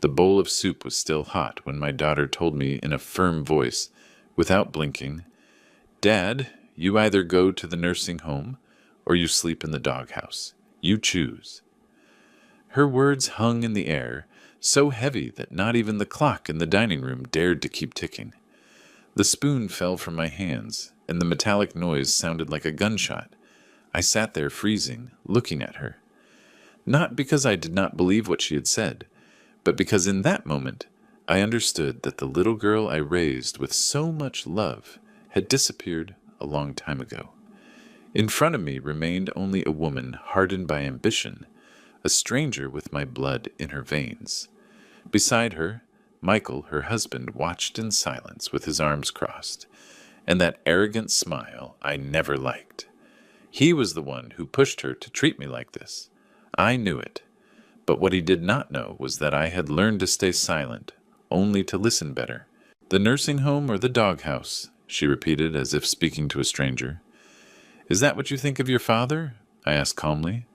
The bowl of soup was still hot when my daughter told me in a firm voice, without blinking, "Dad, you either go to the nursing home or you sleep in the doghouse. You choose." Her words hung in the air, so heavy that not even the clock in the dining room dared to keep ticking. The spoon fell from my hands, and the metallic noise sounded like a gunshot. I sat there freezing, looking at her. Not because I did not believe what she had said, but because in that moment I understood that the little girl I raised with so much love had disappeared a long time ago. In front of me remained only a woman hardened by ambition, a stranger with my blood in her veins. Beside her, Michael, her husband, watched in silence with his arms crossed, and that arrogant smile I never liked. He was the one who pushed her to treat me like this. I knew it, but what he did not know was that I had learned to stay silent, only to listen better. "The nursing home or the doghouse?" she repeated as if speaking to a stranger. "Is that what you think of your father?" I asked calmly.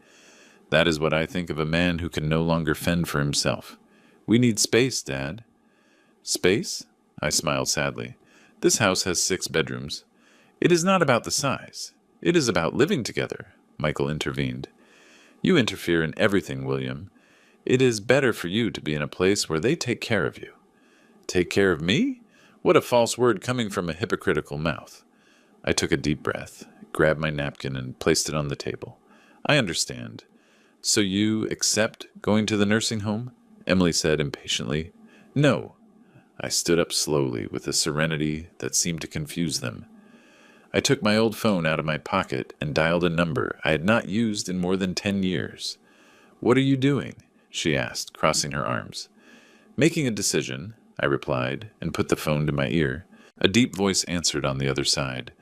"That is what I think of a man who can no longer fend for himself. We need space, Dad." "Space?" I smiled sadly. "This house has 6 bedrooms." "It is not about the size. It is about living together," Michael intervened. "You interfere in everything, William. It is better for you to be in a place where they take care of you." "Take care of me? What a false word coming from a hypocritical mouth." I took a deep breath, grabbed my napkin, and placed it on the table. "I understand. So you accept going to the nursing home?" Emily said impatiently. "No." I stood up slowly with a serenity that seemed to confuse them. I took my old phone out of my pocket and dialed a number I had not used in more than 10 years. "What are you doing?" she asked, crossing her arms. "Making a decision," I replied, and put the phone to my ear. A deep voice answered on the other side.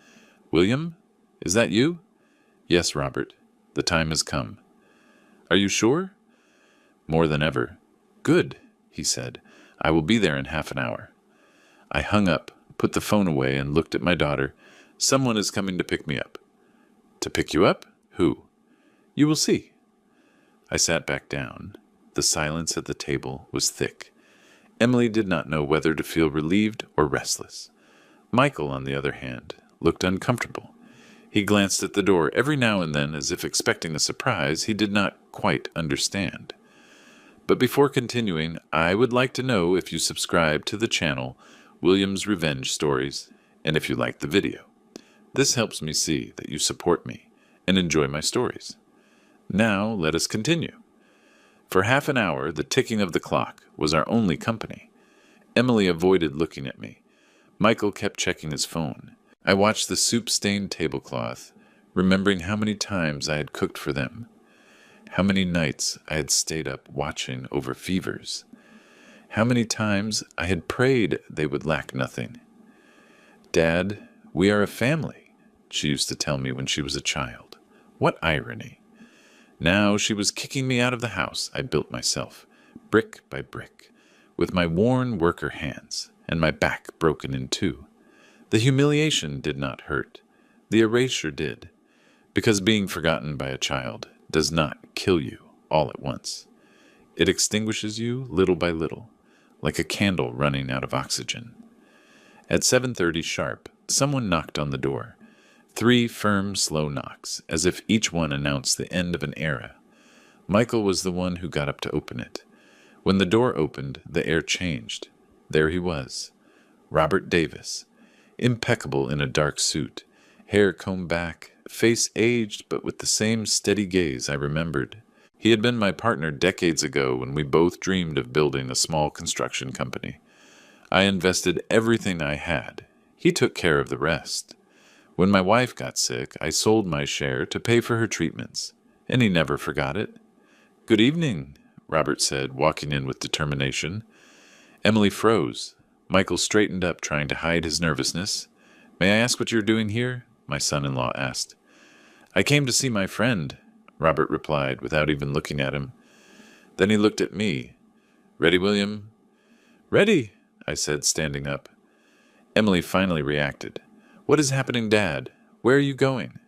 "William, is that you?" "Yes, Robert. The time has come." "Are you sure?" "More than ever." "Good," he said. "I will be there in half an hour." I hung up, put the phone away, and looked at my daughter. "Someone is coming to pick me up." "To pick you up? Who?" "You will see." I sat back down. The silence at the table was thick. Emily did not know whether to feel relieved or restless. Michael, on the other hand, looked uncomfortable. He glanced at the door every now and then as if expecting a surprise he did not quite understand. But before continuing, I would like to know if you subscribe to the channel William's Revenge Stories and if you like the video. This helps me see that you support me and enjoy my stories. Now let us continue. For half an hour, the ticking of the clock was our only company. Emily avoided looking at me. Michael kept checking his phone. I watched the soup-stained tablecloth, remembering how many times I had cooked for them, how many nights I had stayed up watching over fevers, how many times I had prayed they would lack nothing. "Dad, we are a family," she used to tell me when she was a child. What irony! Now she was kicking me out of the house I built myself, brick by brick, with my worn worker hands, and my back broken in 2. The humiliation did not hurt. The erasure did, because being forgotten by a child does not kill you all at once. It extinguishes you little by little, like a candle running out of oxygen. At 7:30 sharp, someone knocked on the door. 3 firm, slow knocks, as if each one announced the end of an era. Michael was the one who got up to open it. When the door opened, the air changed. There he was, Robert Davis, impeccable in a dark suit, hair combed back, face aged but with the same steady gaze I remembered. He had been my partner decades ago when we both dreamed of building a small construction company. I invested everything I had. He took care of the rest. When my wife got sick, I sold my share to pay for her treatments, and he never forgot it. "Good evening," Robert said, walking in with determination. Emily froze. Michael straightened up, trying to hide his nervousness. "May I ask what you're doing here?" my son-in-law asked. "I came to see my friend," Robert replied, without even looking at him. Then he looked at me. "Ready, William?" "Ready," I said, standing up. Emily finally reacted. "What is happening, Dad? Where are you going?"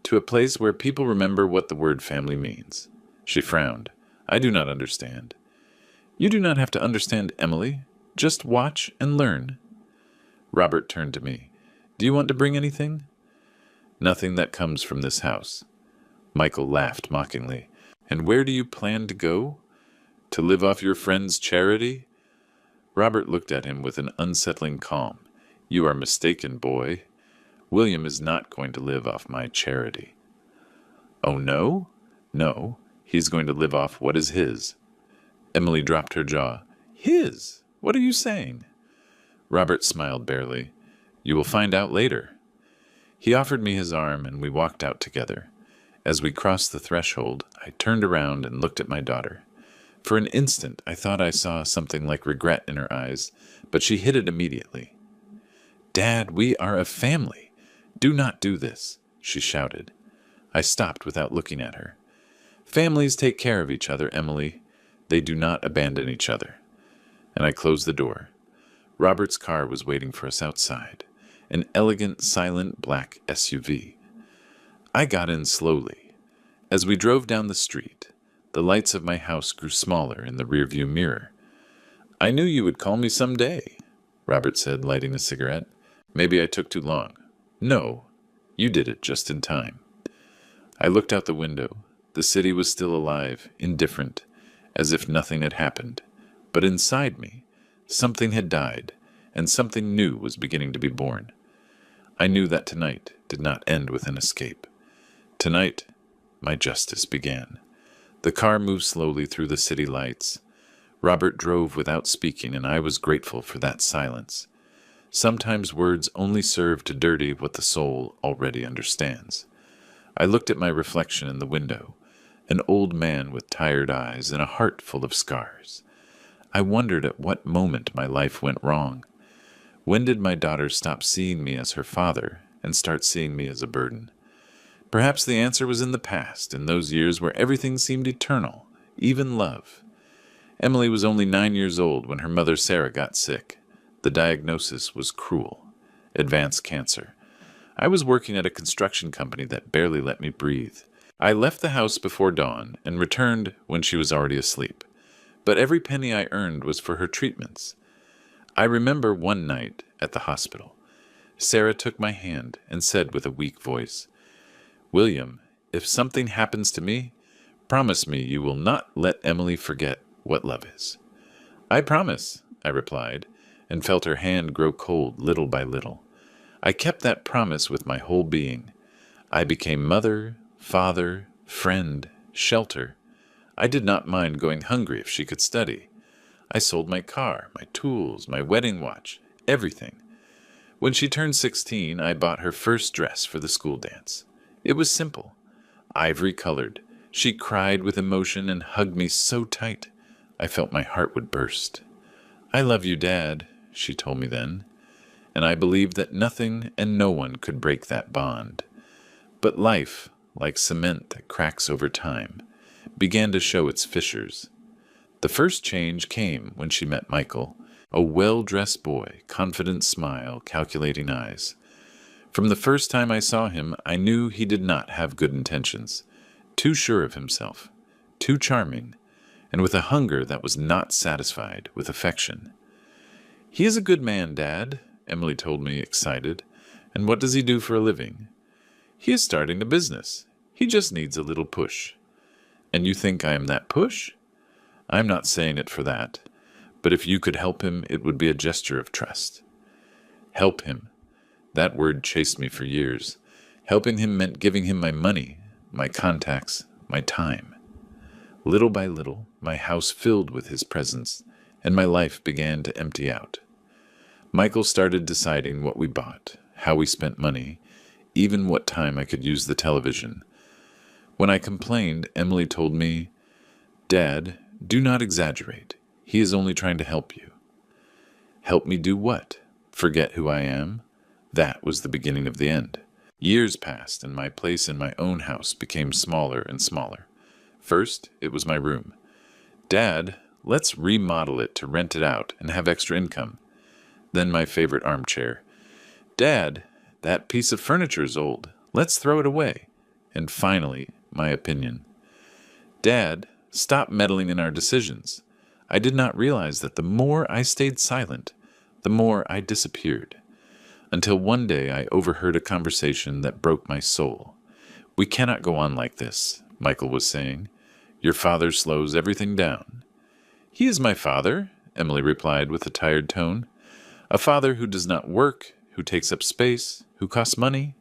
"To a place where people remember what the word family means." She frowned. "I do not understand." You do not have to understand, Emily. Just watch and learn. Robert turned to me. Do you want to bring anything? Nothing that comes from this house. Michael laughed mockingly. And where do you plan to go? To live off your friend's charity? Robert looked at him with an unsettling calm. You are mistaken, boy. William is not going to live off my charity. Oh, no? No, he's going to live off what is his. Emily dropped her jaw. His? What are you saying? Robert smiled barely. You will find out later. He offered me his arm, and we walked out together. As we crossed the threshold, I turned around and looked at my daughter. For an instant, I thought I saw something like regret in her eyes, but she hid it immediately. Dad, we are a family. Do not do this, she shouted. I stopped without looking at her. Families take care of each other, Emily. They do not abandon each other. And I closed the door. Robert's car was waiting for us outside, an elegant, silent black SUV. I got in slowly. As we drove down the street, the lights of my house grew smaller in the rearview mirror. I knew you would call me some day, Robert said, lighting a cigarette. Maybe I took too long. No, you did it just in time. I looked out the window. The city was still alive, indifferent, as if nothing had happened. But inside me, something had died, and something new was beginning to be born. I knew that tonight did not end with an escape. Tonight, my justice began. The car moved slowly through the city lights. Robert drove without speaking, and I was grateful for that silence. Sometimes words only serve to dirty what the soul already understands. I looked at my reflection in the window, an old man with tired eyes and a heart full of scars. I wondered at what moment my life went wrong. When did my daughter stop seeing me as her father and start seeing me as a burden? Perhaps the answer was in the past, in those years where everything seemed eternal, even love. Emily was only 9 years old when her mother Sarah got sick. The diagnosis was cruel. Advanced cancer. I was working at a construction company that barely let me breathe. I left the house before dawn and returned when she was already asleep. But every penny I earned was for her treatments. I remember one night at the hospital. Sarah took my hand and said with a weak voice, William, if something happens to me, promise me you will not let Emily forget what love is. I promise, I replied, and felt her hand grow cold little by little. I kept that promise with my whole being. I became mother, father, friend, shelter. I did not mind going hungry if she could study. I sold my car, my tools, my wedding watch, everything. When she turned 16, I bought her first dress for the school dance. It was simple, ivory-colored. She cried with emotion and hugged me so tight, I felt my heart would burst. I love you, Dad, she told me then, and I believed that nothing and no one could break that bond. But life, like cement that cracks over time, began to show its fissures. The first change came when she met Michael, a well-dressed boy, confident smile, calculating eyes. From the first time I saw him, I knew he did not have good intentions. Too sure of himself, too charming, and with a hunger that was not satisfied with affection. He is a good man, Dad, Emily told me, excited. And what does he do for a living? He is starting a business. He just needs a little push. And you think I am that push? I'm not saying it for that, but if you could help him, it would be a gesture of trust. Help him. That word chased me for years. Helping him meant giving him my money, my contacts, my time. Little by little, my house filled with his presence, and my life began to empty out. Michael started deciding what we bought, how we spent money, even what time I could use the television. When I complained, Emily told me, Dad, do not exaggerate. He is only trying to help you. Help me do what? Forget who I am? That was the beginning of the end. Years passed, and my place in my own house became smaller and smaller. First, it was my room. Dad, let's remodel it to rent it out and have extra income. Then my favorite armchair. Dad, that piece of furniture is old. Let's throw it away. And finally, my opinion. Dad, stop meddling in our decisions. I did not realize that the more I stayed silent, the more I disappeared. Until one day I overheard a conversation that broke my soul. "We cannot go on like this," Michael was saying. "Your father slows everything down." "He is my father," Emily replied with a tired tone. "A father who does not work, who takes up space, who costs money."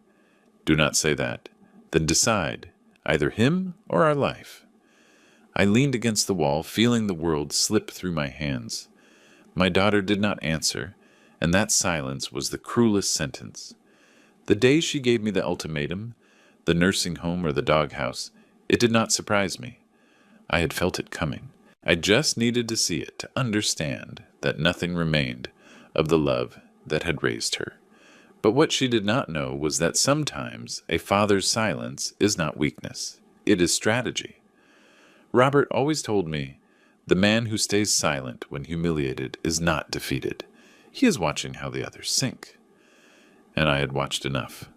"Do not say that. Then decide, either him or our life." I leaned against the wall, feeling the world slip through my hands. My daughter did not answer, and that silence was the cruelest sentence. The day she gave me the ultimatum, the nursing home or the doghouse, it did not surprise me. I had felt it coming. I just needed to see it to understand that nothing remained of the love that had raised her. But what she did not know was that sometimes a father's silence is not weakness. It is strategy. Robert always told me, "The man who stays silent when humiliated is not defeated. He is watching how the others sink." And I had watched enough.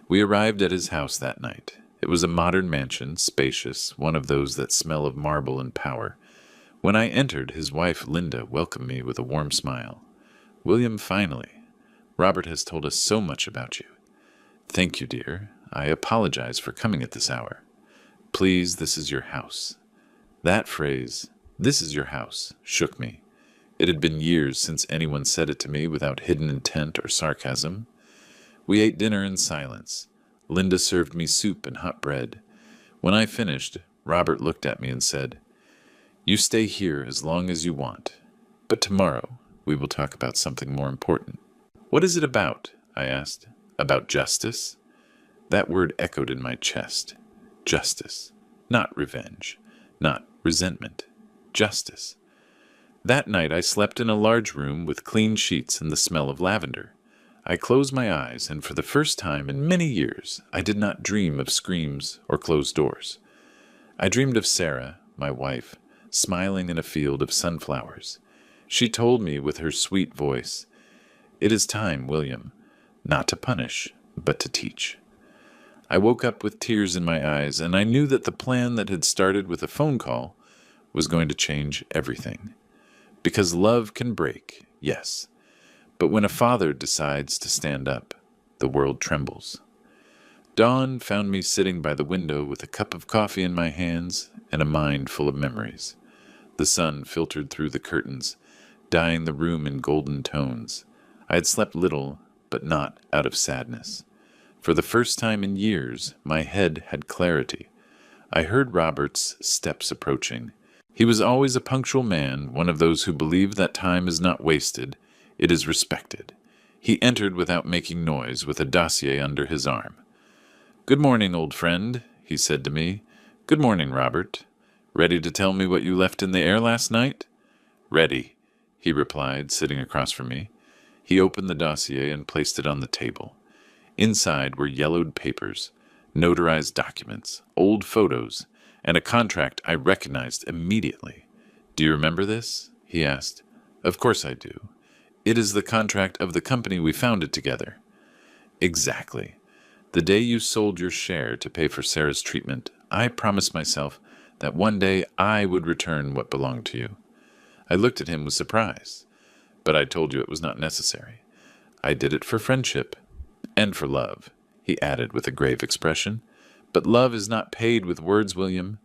We arrived at his house that night. It was a modern mansion, spacious, one of those that smell of marble and power. When I entered, his wife, Linda, welcomed me with a warm smile. "William, finally. Robert has told us so much about you." "Thank you, dear. I apologize for coming at this hour." "Please, this is your house." That phrase, "this is your house," shook me. It had been years since anyone said it to me without hidden intent or sarcasm. We ate dinner in silence. Linda served me soup and hot bread. When I finished, Robert looked at me and said, "You stay here as long as you want, but tomorrow we will talk about something more important." "What is it about?" I asked. "About justice?" That word echoed in my chest. Justice. Not revenge. Not resentment. Justice. That night I slept in a large room with clean sheets and the smell of lavender. I closed my eyes, and for the first time in many years, I did not dream of screams or closed doors. I dreamed of Sarah, my wife, smiling in a field of sunflowers. She told me with her sweet voice, "It is time, William, not to punish, but to teach." I woke up with tears in my eyes, and I knew that the plan that had started with a phone call was going to change everything. Because love can break, yes, but when a father decides to stand up, the world trembles. Dawn found me sitting by the window with a cup of coffee in my hands and a mind full of memories. The sun filtered through the curtains, dyeing the room in golden tones. I had slept little, but not out of sadness. For the first time in years, my head had clarity. I heard Robert's steps approaching. He was always a punctual man, one of those who believe that time is not wasted, it is respected. He entered without making noise, with a dossier under his arm. "Good morning, old friend," he said to me. "Good morning, Robert. Ready to tell me what you left in the air last night?" "Ready," he replied, sitting across from me. He opened the dossier and placed it on the table. Inside were yellowed papers, notarized documents, old photos, and a contract I recognized immediately. "Do you remember this?" he asked. "Of course I do. It is the contract of the company we founded together." "Exactly. The day you sold your share to pay for Sarah's treatment, I promised myself that one day I would return what belonged to you." I looked at him with surprise. "But I told you it was not necessary. I did it for friendship and for love," he added with a grave expression. "But love is not paid with words, William.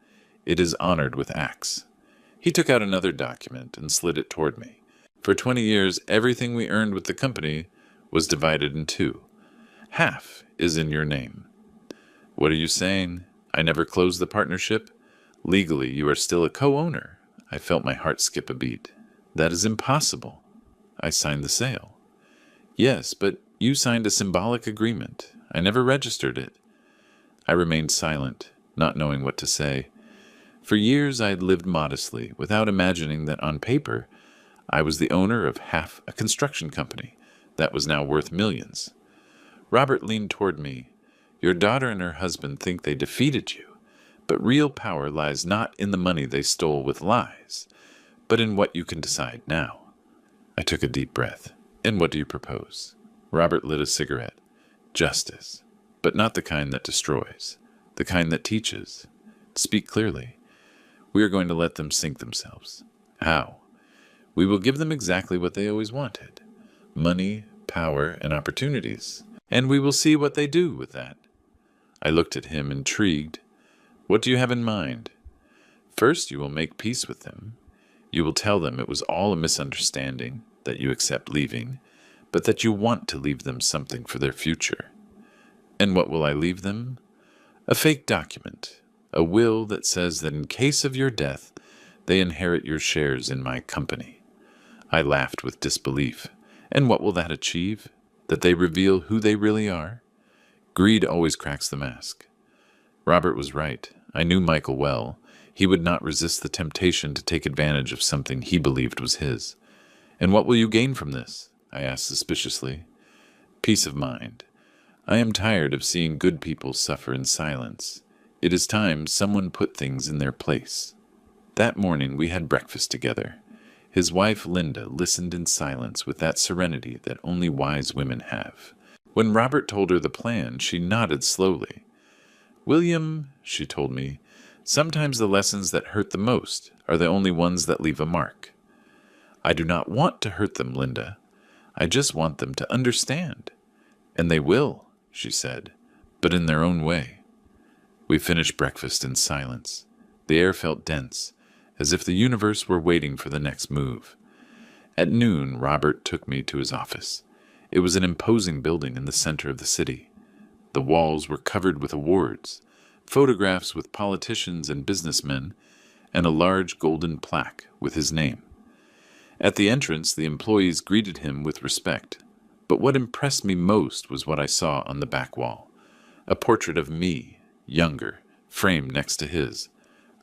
It is honored with acts." He took out another document and slid it toward me. "For 20 years, everything we earned with the company was divided in two. Half is in your name." "What are you saying? I never closed the partnership? Legally, you are still a co-owner." I felt my heart skip a beat. "That is impossible. I signed the sale." "Yes, but you signed a symbolic agreement. I never registered it." I remained silent, not knowing what to say. For years I had lived modestly, without imagining that on paper I was the owner of half a construction company that was now worth millions. Robert leaned toward me. "Your daughter and her husband think they defeated you, but real power lies not in the money they stole with lies, but in what you can decide now." I took a deep breath. "And what do you propose?" Robert lit a cigarette. "Justice, but not the kind that destroys, the kind that teaches. Speak clearly. We are going to let them sink themselves. How? We will give them exactly what they always wanted: money, power, and opportunities. And we will see what they do with that. I looked at him, intrigued. What do you have in mind? First, you will make peace with them. You will tell them it was all a misunderstanding, that you accept leaving, but that you want to leave them something for their future. And what will I leave them? A fake document, a will that says that in case of your death, they inherit your shares in my company. I laughed with disbelief. And what will that achieve? That they reveal who they really are? Greed always cracks the mask. Robert was right. I knew Michael well. He would not resist the temptation to take advantage of something he believed was his. And what will you gain from this? I asked suspiciously. Peace of mind. I am tired of seeing good people suffer in silence. It is time someone put things in their place. That morning we had breakfast together. His wife, Linda, listened in silence with that serenity that only wise women have. When Robert told her the plan, she nodded slowly. William, she told me, sometimes the lessons that hurt the most are the only ones that leave a mark. I do not want to hurt them, Linda. I just want them to understand. And they will, she said, but in their own way. We finished breakfast in silence. The air felt dense, as if the universe were waiting for the next move. At noon, Robert took me to his office. It was an imposing building in the center of the city. The walls were covered with awards, photographs with politicians and businessmen, and a large golden plaque with his name. At the entrance, the employees greeted him with respect, but what impressed me most was what I saw on the back wall. A portrait of me, younger, framed next to his.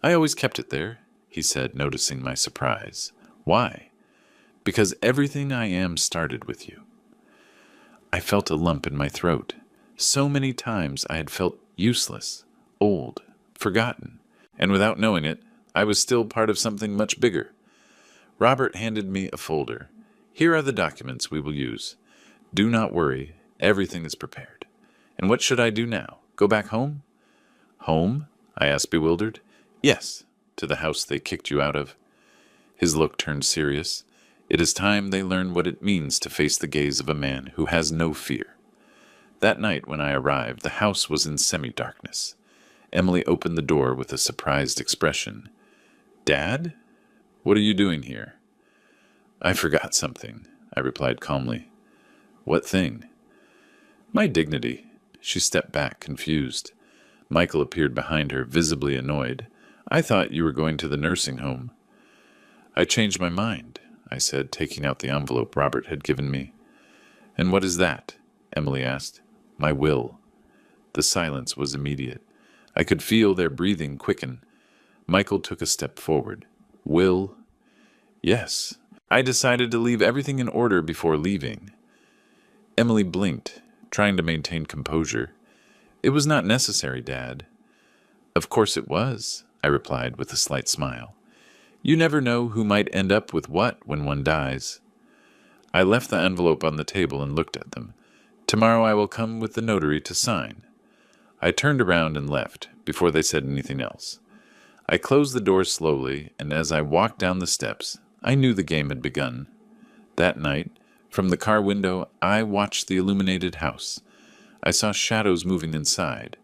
I always kept it there, he said, noticing my surprise. Why? Because everything I am started with you. I felt a lump in my throat. So many times I had felt useless, old, forgotten, and without knowing it, I was still part of something much bigger. Robert handed me a folder. Here are the documents we will use. Do not worry, everything is prepared. And what should I do now? Go back home? Home? I asked, bewildered. Yes, to the house they kicked you out of. His look turned serious. It is time they learn what it means to face the gaze of a man who has no fear. That night when I arrived, the house was in semi-darkness. Emily opened the door with a surprised expression. Dad? What are you doing here? I forgot something, I replied calmly. What thing? My dignity. She stepped back, confused. Michael appeared behind her, visibly annoyed. I thought you were going to the nursing home. I changed my mind, I said, taking out the envelope Robert had given me. And what is that? Emily asked. My will. The silence was immediate. I could feel their breathing quicken. Michael took a step forward. Will? Yes. I decided to leave everything in order before leaving. Emily blinked, trying to maintain composure. It was not necessary, Dad. Of course it was, I replied with a slight smile. You never know who might end up with what when one dies. I left the envelope on the table and looked at them. Tomorrow I will come with the notary to sign. I turned around and left, before they said anything else. I closed the door slowly, and as I walked down the steps, I knew the game had begun. That night, from the car window, I watched the illuminated house. I saw shadows moving inside.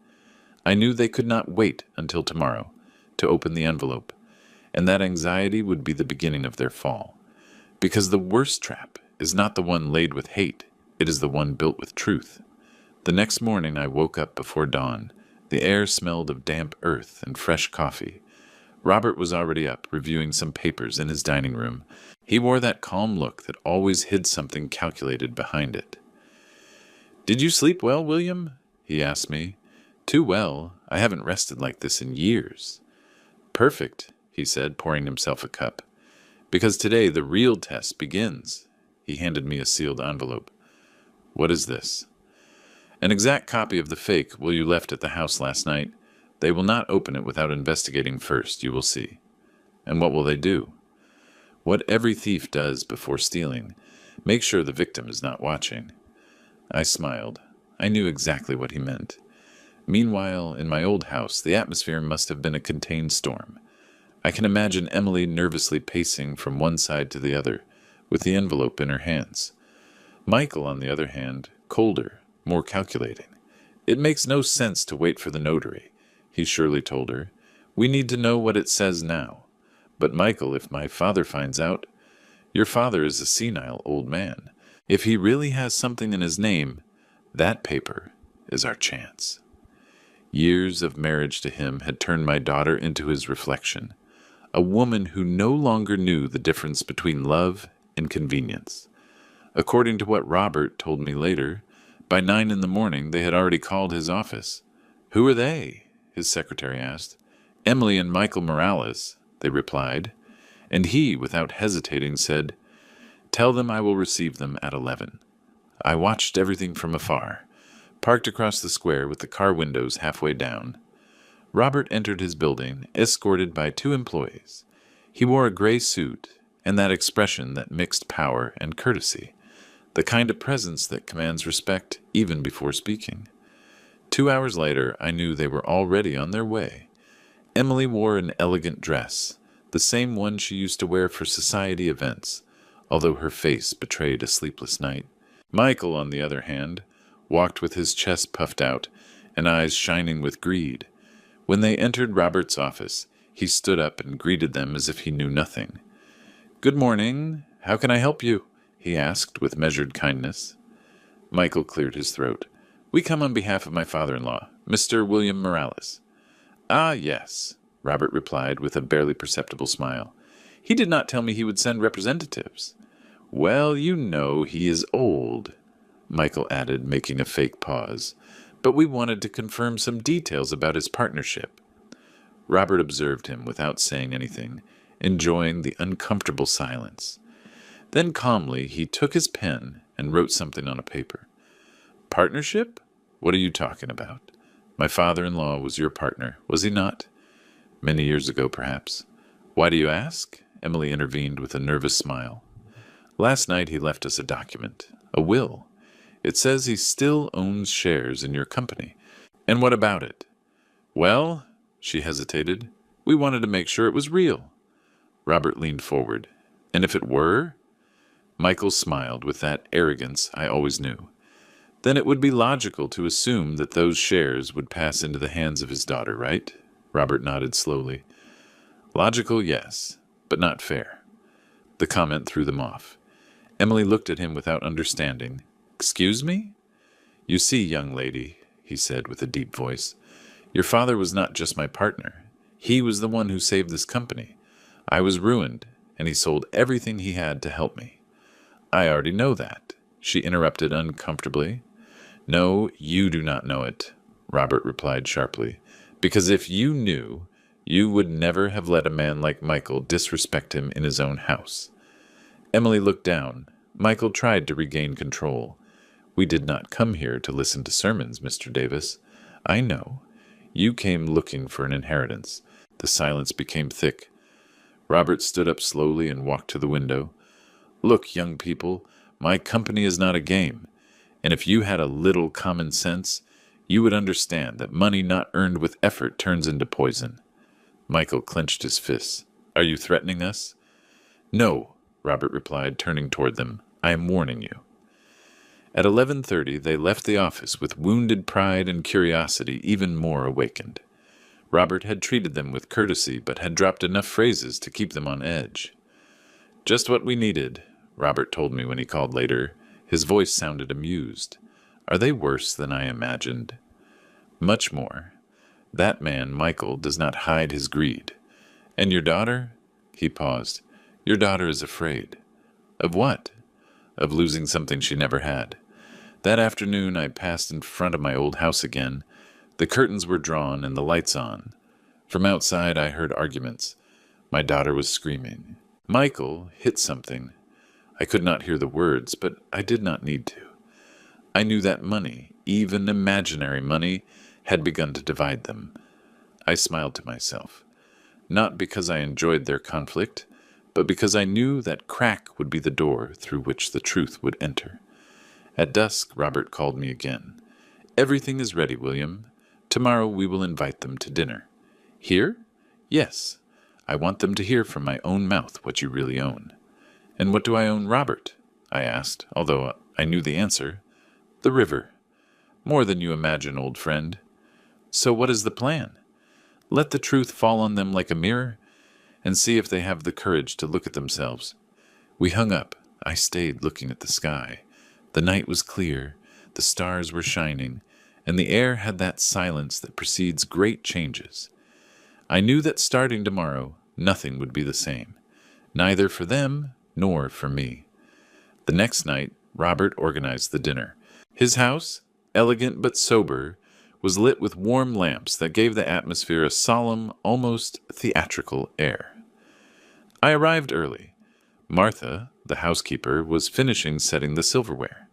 I knew they could not wait until tomorrow to open the envelope, and that anxiety would be the beginning of their fall. Because the worst trap is not the one laid with hate, it is the one built with truth. The next morning I woke up before dawn. The air smelled of damp earth and fresh coffee. Robert was already up, reviewing some papers in his dining room. He wore that calm look that always hid something calculated behind it. Did you sleep well, William? He asked me. Too well. I haven't rested like this in years. Perfect, he said, pouring himself a cup. Because today the real test begins. He handed me a sealed envelope. What is this? An exact copy of the fake will you left at the house last night. They will not open it without investigating first, you will see. And what will they do? What every thief does before stealing. Make sure the victim is not watching. I smiled. I knew exactly what he meant. Meanwhile, in my old house, the atmosphere must have been a contained storm. I can imagine Emily nervously pacing from one side to the other, with the envelope in her hands. Michael, on the other hand, colder, more calculating. It makes no sense to wait for the notary, he surely told her. We need to know what it says now. But Michael, if my father finds out, your father is a senile old man. If he really has something in his name, that paper is our chance. Years of marriage to him had turned my daughter into his reflection, a woman who no longer knew the difference between love and convenience. According to what Robert told me later, by 9 in the morning they had already called his office. Who are they? His secretary asked. Emily and Michael Morales, they replied, and he, without hesitating, said, Tell them I will receive them at 11. I watched everything from afar, parked across the square with the car windows halfway down. Robert entered his building, escorted by 2 employees. He wore a gray suit and that expression that mixed power and courtesy, the kind of presence that commands respect even before speaking. 2 hours later, I knew they were already on their way. Emily wore an elegant dress, the same one she used to wear for society events, although her face betrayed a sleepless night. Michael, on the other hand, walked with his chest puffed out and eyes shining with greed. When they entered Robert's office, he stood up and greeted them as if he knew nothing. Good morning. How can I help you? He asked with measured kindness. Michael cleared his throat. We come on behalf of my father-in-law, Mr. William Morales. Ah, yes, Robert replied with a barely perceptible smile. He did not tell me he would send representatives. Well, you know he is old, Michael added, making a fake pause. But we wanted to confirm some details about his partnership. Robert observed him without saying anything, enjoying the uncomfortable silence. Then calmly he took his pen and wrote something on a paper. Partnership? What are you talking about? My father-in-law was your partner, was he not? Many years ago, perhaps. Why do you ask? Emily intervened with a nervous smile. Last night he left us a document, a will. It says he still owns shares in your company. And what about it? Well, she hesitated, we wanted to make sure it was real. Robert leaned forward. And if it were? Michael smiled with that arrogance I always knew. Then it would be logical to assume that those shares would pass into the hands of his daughter, right? Robert nodded slowly. Logical, yes, but not fair. The comment threw them off. Emily looked at him without understanding. Excuse me? You see, young lady, he said with a deep voice, your father was not just my partner. He was the one who saved this company. I was ruined, and he sold everything he had to help me. I already know that, she interrupted uncomfortably. No, you do not know it, Robert replied sharply, because if you knew, you would never have let a man like Michael disrespect him in his own house. Emily looked down. Michael tried to regain control. We did not come here to listen to sermons, Mr. Davis. I know. You came looking for an inheritance. The silence became thick. Robert stood up slowly and walked to the window. Look, young people, my company is not a game, and if you had a little common sense, you would understand that money not earned with effort turns into poison. Michael clenched his fists. Are you threatening us? No, Robert replied, turning toward them. I am warning you. At 11:30, they left the office with wounded pride and curiosity even more awakened. Robert had treated them with courtesy, but had dropped enough phrases to keep them on edge. Just what we needed, Robert told me when he called later. His voice sounded amused. Are they worse than I imagined? Much more. That man, Michael, does not hide his greed. And your daughter? He paused. Your daughter is afraid. Of what? Of losing something she never had. That afternoon I passed in front of my old house again. The curtains were drawn and the lights on. From outside I heard arguments. My daughter was screaming. Michael hit something. I could not hear the words, but I did not need to. I knew that money, even imaginary money, had begun to divide them. I smiled to myself, not because I enjoyed their conflict, but because I knew that crack would be the door through which the truth would enter. At dusk, Robert called me again. Everything is ready, William. Tomorrow we will invite them to dinner. Here? Yes. I want them to hear from my own mouth what you really own. And what do I own, Robert? I asked, although I knew the answer. The river. More than you imagine, old friend. So what is the plan? Let the truth fall on them like a mirror, and see if they have the courage to look at themselves. We hung up. I stayed looking at the sky. The night was clear, the stars were shining, and the air had that silence that precedes great changes. I knew that starting tomorrow, nothing would be the same, neither for them nor for me. The next night, Robert organized the dinner. His house, elegant but sober, was lit with warm lamps that gave the atmosphere a solemn, almost theatrical air. I arrived early. Martha, the housekeeper, was finishing setting the silverware.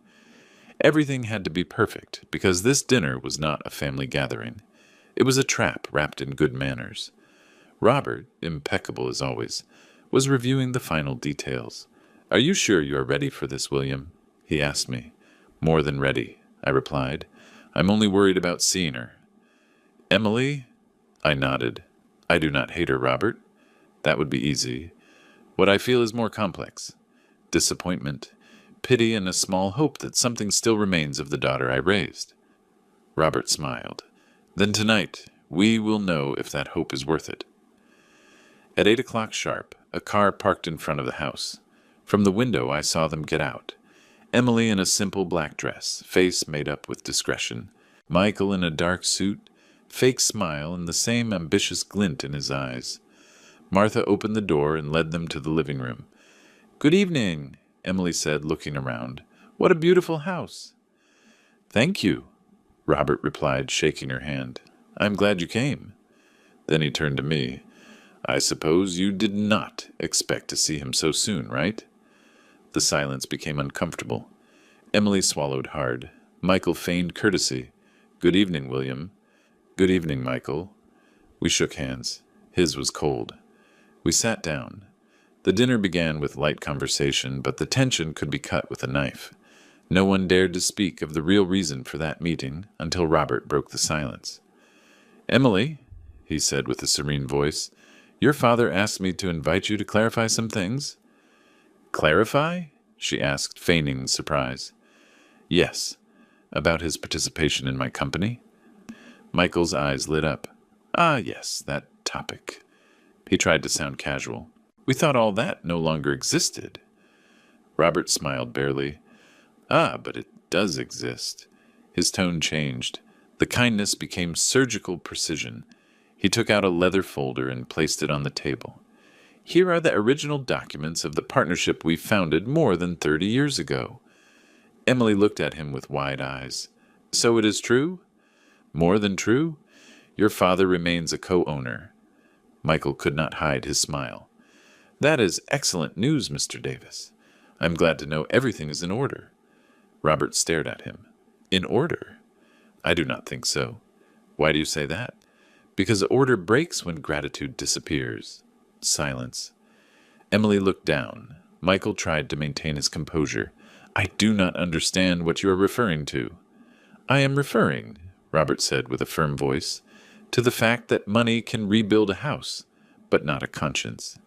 Everything had to be perfect, because this dinner was not a family gathering. It was a trap wrapped in good manners. Robert, impeccable as always, was reviewing the final details. "Are you sure you are ready for this, William?" he asked me. "More than ready," I replied. "I'm only worried about seeing her." "Emily?" I nodded. "I do not hate her, Robert. That would be easy. What I feel is more complex. Disappointment, pity, and a small hope that something still remains of the daughter I raised." Robert smiled. "Then tonight we will know if that hope is worth it." At 8 o'clock sharp, a car parked in front of the house. From the window I saw them get out. Emily in a simple black dress, face made up with discretion. Michael in a dark suit, fake smile and the same ambitious glint in his eyes. Martha opened the door and led them to the living room. "Good evening," Emily said, looking around. "What a beautiful house." "Thank you," Robert replied, shaking her hand. "I'm glad you came." Then he turned to me. "I suppose you did not expect to see him so soon, right?" The silence became uncomfortable. Emily swallowed hard. Michael feigned courtesy. "Good evening, William." "Good evening, Michael." We shook hands. His was cold. We sat down. The dinner began with light conversation, but the tension could be cut with a knife. No one dared to speak of the real reason for that meeting until Robert broke the silence. "Emily," he said with a serene voice, "your father asked me to invite you to clarify some things." "Clarify?" she asked, feigning surprise. "Yes, about his participation in my company." Michael's eyes lit up. "Ah, yes, that topic." He tried to sound casual. "We thought all that no longer existed." Robert smiled barely. "Ah, but it does exist." His tone changed. The kindness became surgical precision. He took out a leather folder and placed it on the table. "Here are the original documents of the partnership we founded more than 30 years ago." Emily looked at him with wide eyes. "So it is true?" "More than true. Your father remains a co-owner." Michael could not hide his smile. "That is excellent news, Mr. Davis. I'm glad to know everything is in order." Robert stared at him. "In order?" "I do not think so." "Why do you say that?" "Because order breaks when gratitude disappears." Silence. Emily looked down. Michael tried to maintain his composure. "I do not understand what you are referring to." "I am referring," Robert said with a firm voice, "to the fact that money can rebuild a house, but not a conscience."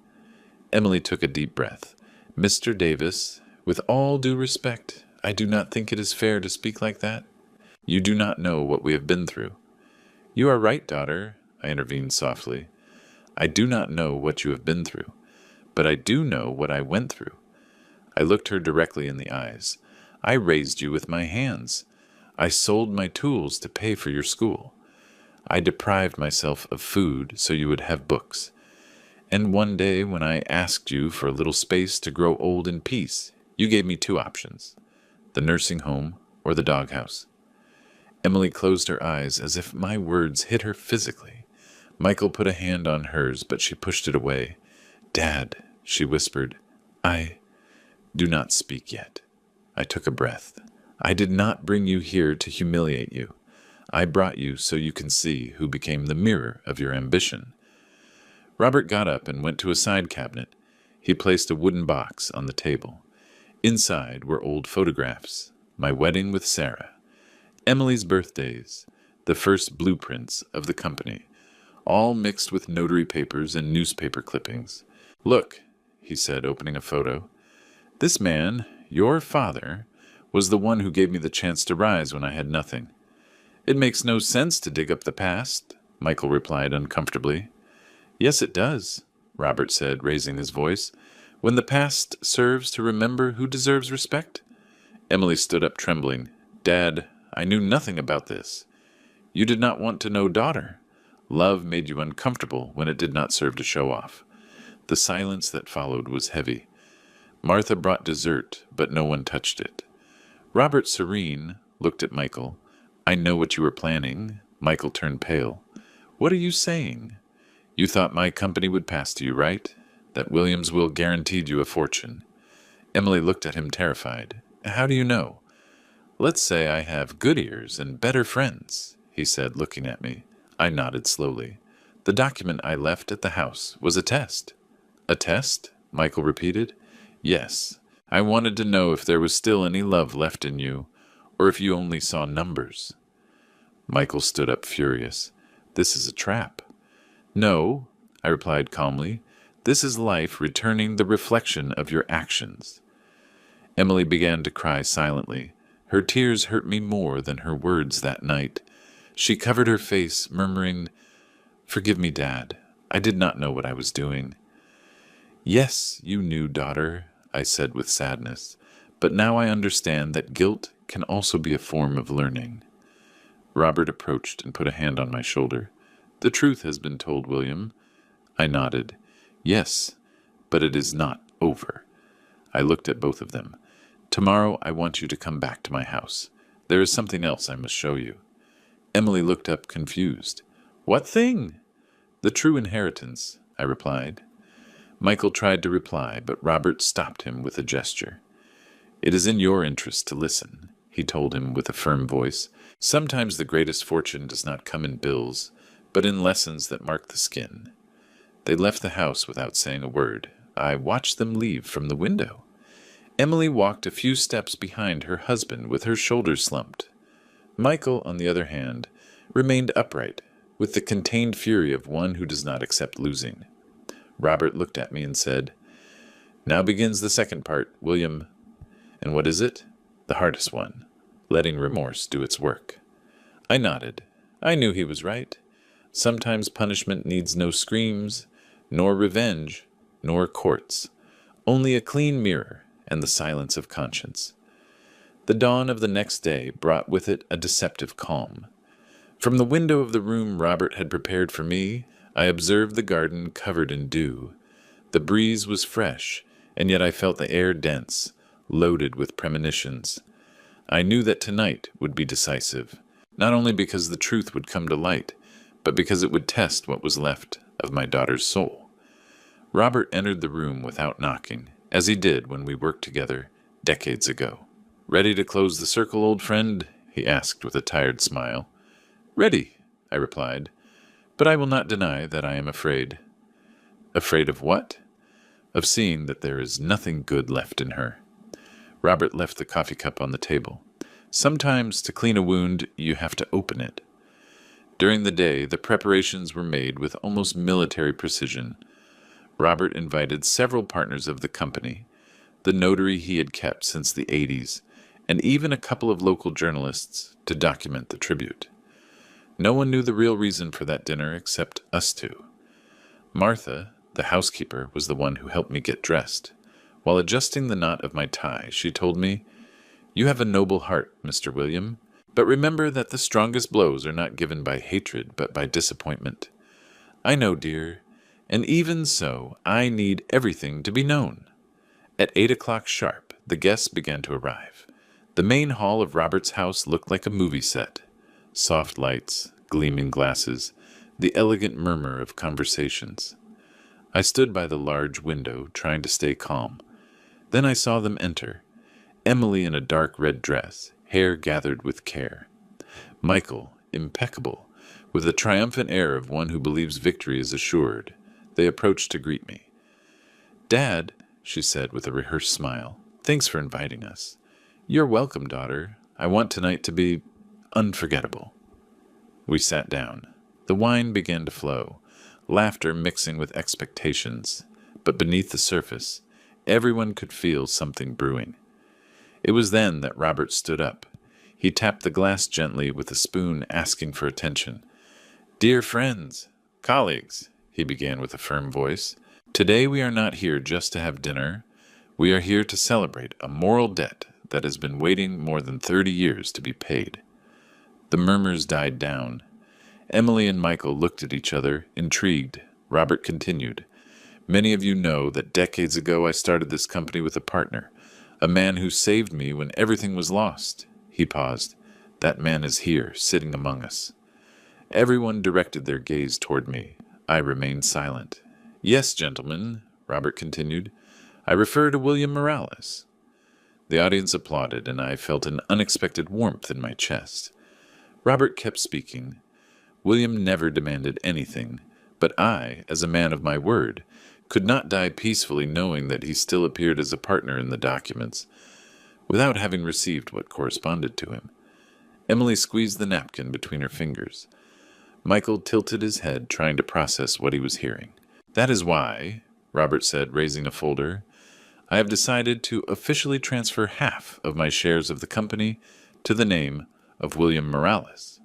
Emily took a deep breath. "Mr. Davis, with all due respect, I do not think it is fair to speak like that. You do not know what we have been through." "You are right, daughter," I intervened softly. "I do not know what you have been through, but I do know what I went through." I looked her directly in the eyes. "I raised you with my hands. I sold my tools to pay for your school. I deprived myself of food so you would have books. And one day when I asked you for a little space to grow old in peace, you gave me two options, the nursing home or the doghouse." Emily closed her eyes as if my words hit her physically. Michael put a hand on hers, but she pushed it away. "Dad," she whispered, "Do not speak yet." I took a breath. "I did not bring you here to humiliate you. I brought you so you can see who became the mirror of your ambition." Robert got up and went to a side cabinet. He placed a wooden box on the table. Inside were old photographs, my wedding with Sarah, Emily's birthdays, the first blueprints of the company, all mixed with notary papers and newspaper clippings. "Look," he said, opening a photo. "This man, your father, was the one who gave me the chance to rise when I had nothing." "It makes no sense to dig up the past," Michael replied uncomfortably. "Yes, it does," Robert said, raising his voice. "When the past serves to remember who deserves respect." Emily stood up trembling. "Dad, I knew nothing about this." "You did not want to know, daughter. Love made you uncomfortable when it did not serve to show off." The silence that followed was heavy. Martha brought dessert, but no one touched it. Robert, serene, looked at Michael. "I know what you were planning." Michael turned pale. "What are you saying?" "You thought my company would pass to you, right? That Williams will guaranteed you a fortune." Emily looked at him terrified. "How do you know?" "Let's say I have good ears and better friends," he said, looking at me. I nodded slowly. "The document I left at the house was a test." "A test?" Michael repeated. "Yes. I wanted to know if there was still any love left in you, or if you only saw numbers." Michael stood up furious. "This is a trap." "No," I replied calmly. "This is life returning the reflection of your actions." Emily began to cry silently. Her tears hurt me more than her words that night. She covered her face, murmuring, "Forgive me, Dad. I did not know what I was doing." "Yes, you knew, daughter," I said with sadness. "But now I understand that guilt can also be a form of learning." Robert approached and put a hand on my shoulder. "The truth has been told, William." I nodded. "Yes, but it is not over." I looked at both of them. "Tomorrow I want you to come back to my house. There is something else I must show you." Emily looked up confused. "What thing?" "The true inheritance," I replied. Michael tried to reply, but Robert stopped him with a gesture. "It is in your interest to listen," he told him with a firm voice. "Sometimes the greatest fortune does not come in bills, but in lessons that mark the skin." They left the house without saying a word. I watched them leave from the window. Emily walked a few steps behind her husband with her shoulders slumped. Michael, on the other hand, remained upright, with the contained fury of one who does not accept losing. Robert looked at me and said, "Now begins the second part, William." "And what is it?" "The hardest one, letting remorse do its work." I nodded. I knew he was right. Sometimes punishment needs no screams, nor revenge, nor courts, only a clean mirror and the silence of conscience. The dawn of the next day brought with it a deceptive calm. From the window of the room Robert had prepared for me, I observed the garden covered in dew. The breeze was fresh, and yet I felt the air dense, loaded with premonitions. I knew that tonight would be decisive, not only because the truth would come to light, but because it would test what was left of my daughter's soul. Robert entered the room without knocking, as he did when we worked together decades ago. "Ready to close the circle, old friend?" he asked with a tired smile. "Ready," I replied, "but I will not deny that I am afraid." "Afraid of what?" "Of seeing that there is nothing good left in her." Robert left the coffee cup on the table. "Sometimes, to clean a wound, you have to open it." During the day, the preparations were made with almost military precision. Robert invited several partners of the company, the notary he had kept since the 80s, and even a couple of local journalists to document the tribute. No one knew the real reason for that dinner except us two. Martha, the housekeeper, was the one who helped me get dressed. While adjusting the knot of my tie, she told me, "You have a noble heart, Mr. William, but remember that the strongest blows are not given by hatred, but by disappointment." "I know, dear, and even so, I need everything to be known." At 8 o'clock sharp, the guests began to arrive. The main hall of Robert's house looked like a movie set. Soft lights, gleaming glasses, the elegant murmur of conversations. I stood by the large window, trying to stay calm. Then I saw them enter. Emily in a dark red dress, hair gathered with care. Michael, impeccable, with the triumphant air of one who believes victory is assured. They approached to greet me. "Dad," she said with a rehearsed smile, "thanks for inviting us." "You're welcome, daughter. I want tonight to be unforgettable." We sat down. The wine began to flow, laughter mixing with expectations, but beneath the surface, everyone could feel something brewing. It was then that Robert stood up. He tapped the glass gently with a spoon, asking for attention. "Dear friends, colleagues," he began with a firm voice, "today we are not here just to have dinner. We are here to celebrate a moral debt that has been waiting more than 30 years to be paid." The murmurs died down. Emily and Michael looked at each other, intrigued. Robert continued, "Many of you know that decades ago I started this company with a partner, a man who saved me when everything was lost." He paused. "That man is here, sitting among us." Everyone directed their gaze toward me. I remained silent. "Yes, gentlemen," Robert continued, "I refer to William Morales." The audience applauded, and I felt an unexpected warmth in my chest. Robert kept speaking. William never demanded anything, but I, as a man of my word, could not die peacefully knowing that he still appeared as a partner in the documents, without having received what corresponded to him. Emily squeezed the napkin between her fingers. Michael tilted his head, trying to process what he was hearing. "That is why," Robert said, raising a folder, "I have decided to officially transfer half of my shares of the company to the name of William Morales."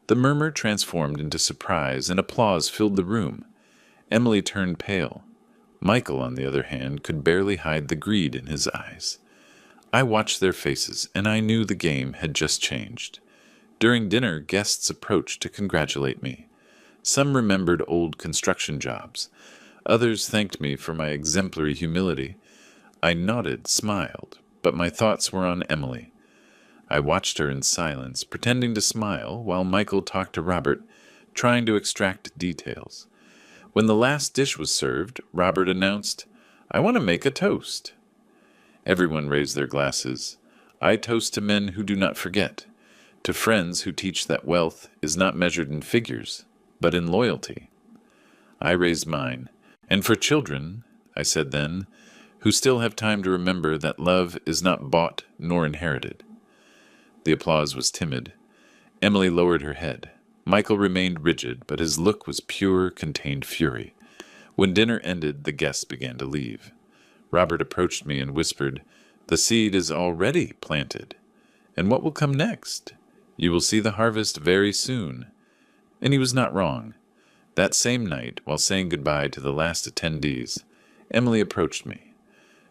The murmur transformed into surprise, and applause filled the room. Emily turned pale. Michael, on the other hand, could barely hide the greed in his eyes. I watched their faces, and I knew the game had just changed. During dinner, guests approached to congratulate me. Some remembered old construction jobs. Others thanked me for my exemplary humility. I nodded, smiled, but my thoughts were on Emily. I watched her in silence, pretending to smile, while Michael talked to Robert, trying to extract details. When the last dish was served, Robert announced, "I want to make a toast." Everyone raised their glasses. I toast to men who do not forget, to friends who teach that wealth is not measured in figures, but in loyalty. I raised mine. "And for children," I said then, "who still have time to remember that love is not bought nor inherited." The applause was timid. Emily lowered her head. Michael remained rigid, but his look was pure, contained fury. When dinner ended, the guests began to leave. Robert approached me and whispered, "The seed is already planted. And what will come next? You will see the harvest very soon." And he was not wrong. That same night, while saying goodbye to the last attendees, Emily approached me.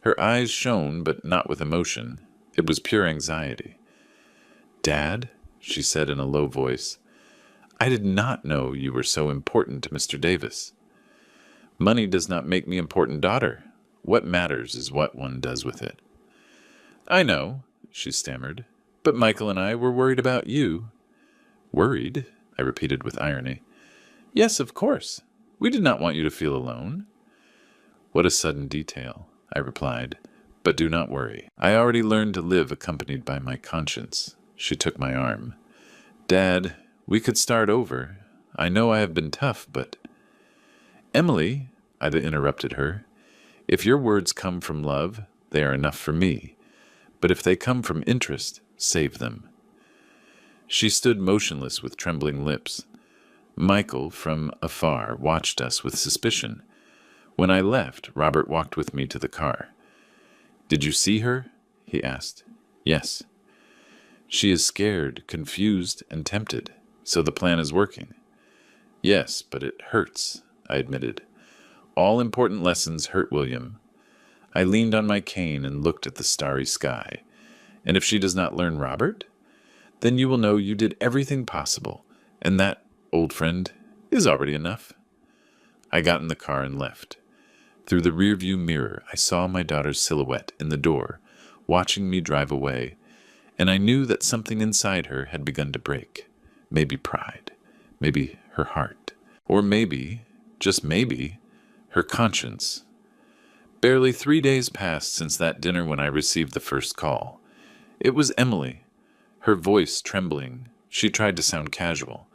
Her eyes shone, but not with emotion. It was pure anxiety. "Dad," she said in a low voice, "I did not know you were so important to Mr. Davis." "Money does not make me important, daughter. What matters is what one does with it." "I know," she stammered, "but Michael and I were worried about you." "Worried?" I repeated with irony. "Yes, of course. We did not want you to feel alone." "What a sudden detail," I replied. "But do not worry. I already learned to live accompanied by my conscience." She took my arm. "Dad, we could start over. I know I have been tough, but—" "Emily," I interrupted her, "if your words come from love, they are enough for me. But if they come from interest, save them." She stood motionless with trembling lips. Michael, from afar, watched us with suspicion. When I left, Robert walked with me to the car. "Did you see her?" he asked. "Yes." "She is scared, confused, and tempted. So the plan is working." "Yes, but it hurts," I admitted. "All important lessons hurt, William." I leaned on my cane and looked at the starry sky. "And if she does not learn Robert? Then you will know you did everything possible, and that, old friend, is already enough." I got in the car and left. Through the rearview mirror, I saw my daughter's silhouette in the door, watching me drive away, and I knew that something inside her had begun to break. Maybe pride, maybe her heart, or maybe, just maybe, her conscience. Barely 3 days passed since that dinner when I received the first call. It was Emily. Her voice trembling, she tried to sound casual.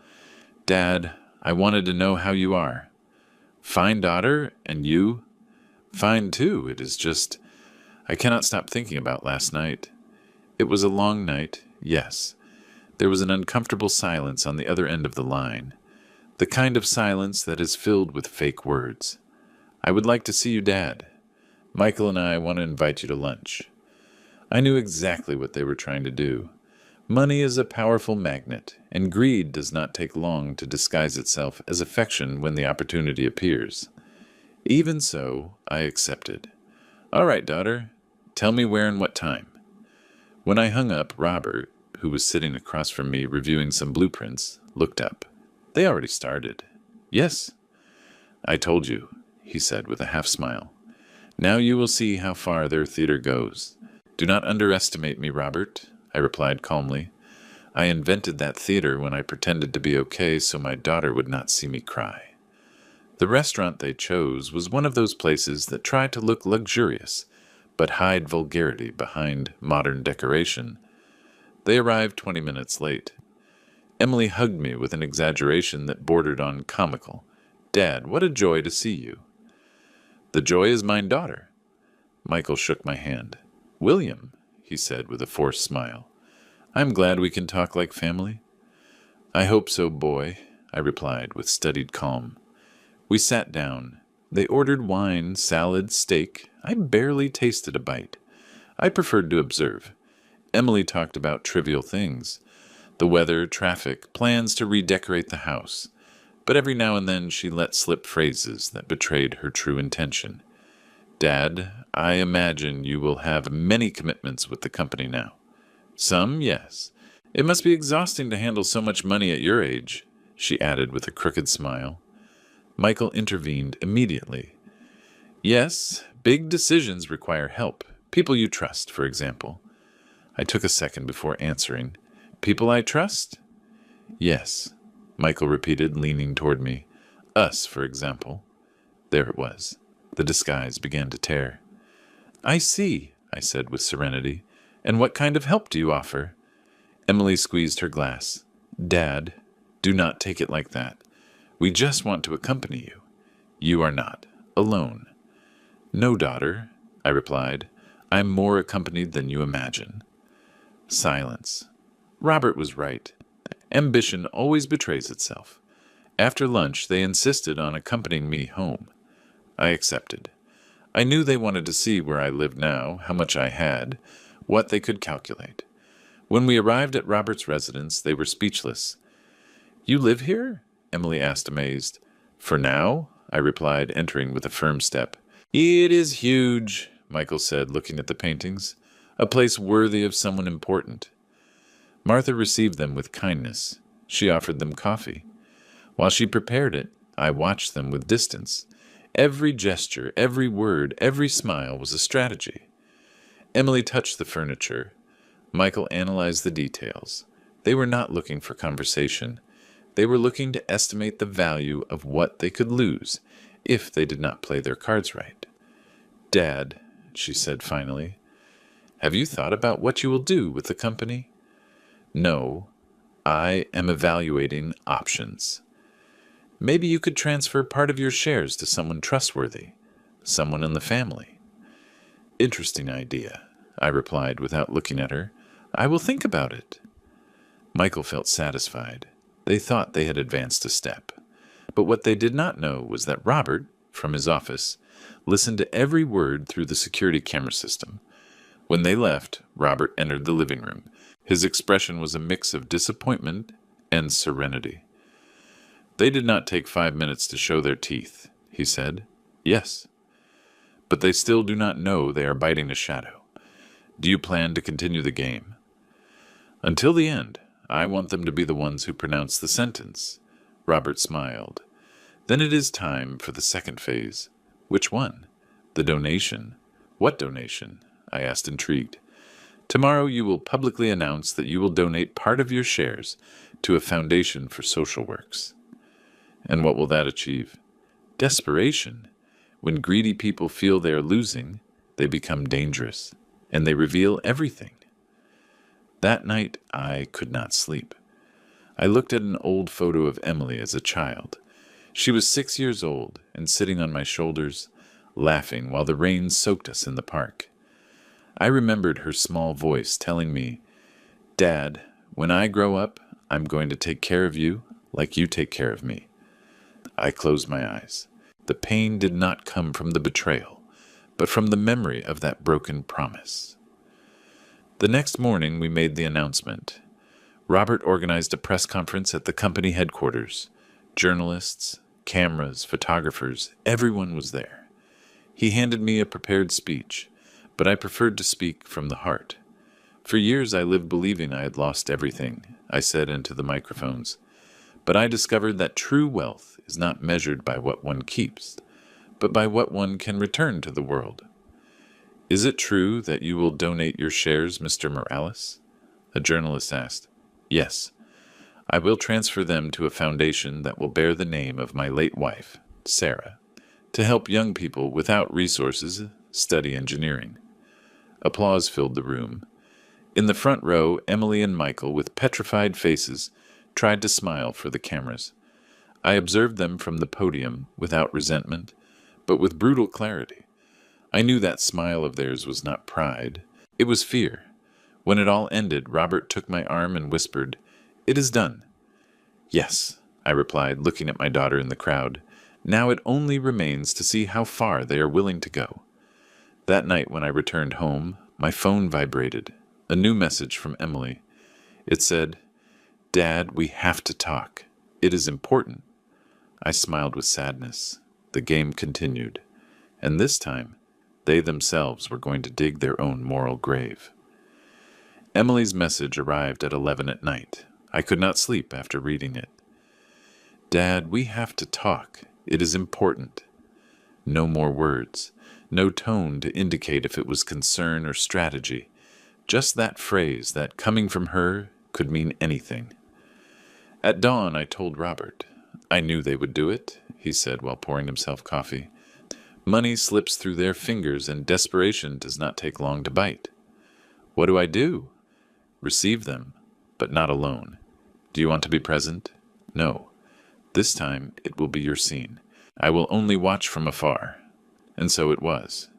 "Dad, I wanted to know how you are." "Fine, daughter, and you?" "Fine, too. It is just, I cannot stop thinking about last night." It was a long night, yes. There was an uncomfortable silence on the other end of the line. The kind of silence that is filled with fake words. I would like to see you, Dad. Michael and I want to invite you to lunch. I knew exactly what they were trying to do. Money is a powerful magnet, and greed does not take long to disguise itself as affection when the opportunity appears. Even so, I accepted. All right, daughter. Tell me where and what time. When I hung up, Robert, who was sitting across from me reviewing some blueprints, looked up. They already started. Yes. I told you, he said with a half-smile. Now you will see how far their theater goes. Do not underestimate me, Robert, I replied calmly. I invented that theater when I pretended to be okay so my daughter would not see me cry. The restaurant they chose was one of those places that try to look luxurious, but hide vulgarity behind modern decoration. They arrived 20 minutes late. Emily hugged me with an exaggeration that bordered on comical. Dad, what a joy to see you. The joy is mine, daughter. Michael shook my hand. William, he said with a forced smile. I'm glad we can talk like family. I hope so, boy, I replied with studied calm. We sat down. They ordered wine, salad, steak. I barely tasted a bite. I preferred to observe. Emily talked about trivial things. The weather, traffic, plans to redecorate the house. But every now and then she let slip phrases that betrayed her true intention. Dad, I imagine you will have many commitments with the company now. Some, yes. It must be exhausting to handle so much money at your age, she added with a crooked smile. Michael intervened immediately. Yes, big decisions require help. People you trust, for example. I took a second before answering. People I trust? Yes, Michael repeated, leaning toward me. Us, for example. There it was. The disguise began to tear. I see, I said with serenity. And what kind of help do you offer? Emily squeezed her glass. Dad, do not take it like that. We just want to accompany you. You are not alone. No, daughter, I replied. I am more accompanied than you imagine. Silence. Robert was right. Ambition always betrays itself. After lunch, they insisted on accompanying me home. I accepted. I knew they wanted to see where I lived now, how much I had, what they could calculate. When we arrived at Robert's residence, they were speechless. You live here? Emily asked, amazed. For now, I replied, entering with a firm step. It is huge, Michael said, looking at the paintings. A place worthy of someone important. Martha received them with kindness. She offered them coffee. While she prepared it, I watched them with distance. Every gesture, every word, every smile was a strategy. Emily touched the furniture. Michael analyzed the details. They were not looking for conversation. They were looking to estimate the value of what they could lose if they did not play their cards right. Dad, she said finally, have you thought about what you will do with the company? No, I am evaluating options. Maybe you could transfer part of your shares to someone trustworthy, someone in the family. Interesting idea, I replied without looking at her. I will think about it. Michael felt satisfied. They thought they had advanced a step. But what they did not know was that Robert, from his office, listened to every word through the security camera system. When they left, Robert entered the living room. His expression was a mix of disappointment and serenity. They did not take 5 minutes to show their teeth, he said. Yes. But they still do not know they are biting a shadow. Do you plan to continue the game? Until the end. I want them to be the ones who pronounce the sentence. Robert smiled. Then it is time for the second phase. Which one? The donation. What donation? I asked, intrigued. Tomorrow you will publicly announce that you will donate part of your shares to a foundation for social works. And what will that achieve? Desperation. When greedy people feel they are losing, they become dangerous, and they reveal everything. That night I could not sleep. I looked at an old photo of Emily as a child. She was 6 years old and sitting on my shoulders, laughing while the rain soaked us in the park. I remembered her small voice telling me, Dad, when I grow up, I'm going to take care of you like you take care of me. I closed my eyes. The pain did not come from the betrayal, but from the memory of that broken promise. The next morning we made the announcement. Robert organized a press conference at the company headquarters. Journalists, cameras, photographers, everyone was there. He handed me a prepared speech, but I preferred to speak from the heart. For years I lived believing I had lost everything, I said into the microphones. But I discovered that true wealth is not measured by what one keeps, but by what one can return to the world. Is it true that you will donate your shares, Mr. Morales? A journalist asked. Yes. I will transfer them to a foundation that will bear the name of my late wife, Sarah, to help young people without resources study engineering. Applause filled the room. In the front row, Emily and Michael, with petrified faces, tried to smile for the cameras. I observed them from the podium without resentment, but with brutal clarity. I knew that smile of theirs was not pride. It was fear. When it all ended, Robert took my arm and whispered, "It is done." "Yes," I replied, looking at my daughter in the crowd. "Now it only remains to see how far they are willing to go." That night when I returned home, my phone vibrated. A new message from Emily. It said, "Dad, we have to talk. It is important." I smiled with sadness. The game continued. And this time, they themselves were going to dig their own moral grave. Emily's message arrived at 11 at night. I could not sleep after reading it. "Dad, we have to talk. It is important." No more words. No tone to indicate if it was concern or strategy. Just that phrase that, coming from her, could mean anything. At dawn, I told Robert. "I knew they would do it," he said while pouring himself coffee. "Money slips through their fingers and desperation does not take long to bite." "What do I do?" "Receive them, but not alone. Do you want to be present?" "No. This time it will be your scene. I will only watch from afar." And so it was.